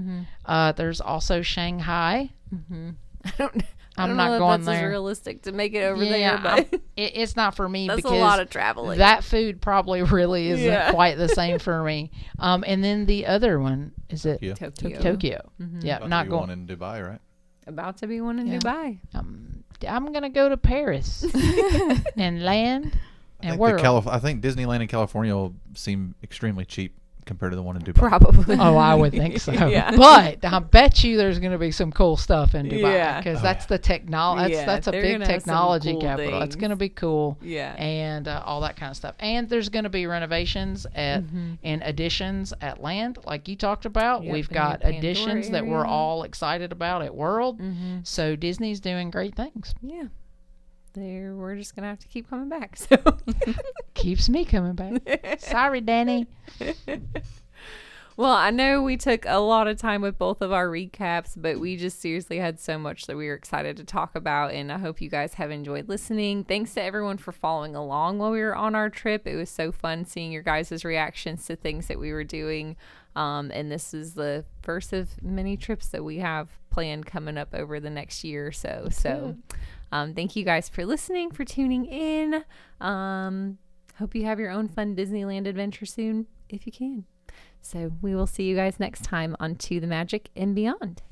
There's also Shanghai. I'm not going there. It's realistic to make it over there, but it's not for me. That's because a lot of traveling. That food probably really isn't quite the same for me. And then the other one is it Tokyo. Yeah, not going. One in Dubai, right? About to be one in Dubai. I'm gonna go to Paris and Land and World. I think Disneyland in California will seem extremely cheap compared to the one in Dubai. Probably. Oh, I would think so. But I bet you there's going to be some cool stuff in Dubai because that's the technology. That's a big technology capital. Things. It's going to be cool. Yeah. And all that kind of stuff. And there's going to be renovations and additions at Land, like you talked about. We've got additions that we're all excited about at World. So Disney's doing great things. Yeah. We're just gonna have to keep coming back. So keeps me coming back. Sorry, Danny. Well, I know we took a lot of time with both of our recaps, but we just seriously had so much that we were excited to talk about, and I hope you guys have enjoyed listening. Thanks to everyone for following along while we were on our trip. It was so fun seeing your guys' reactions to things that we were doing. And this is the first of many trips that we have planned coming up over the next year or so. So thank you guys for listening, for tuning in. Hope you have your own fun Disneyland adventure soon, if you can. So we will see you guys next time on To the Magic and Beyond.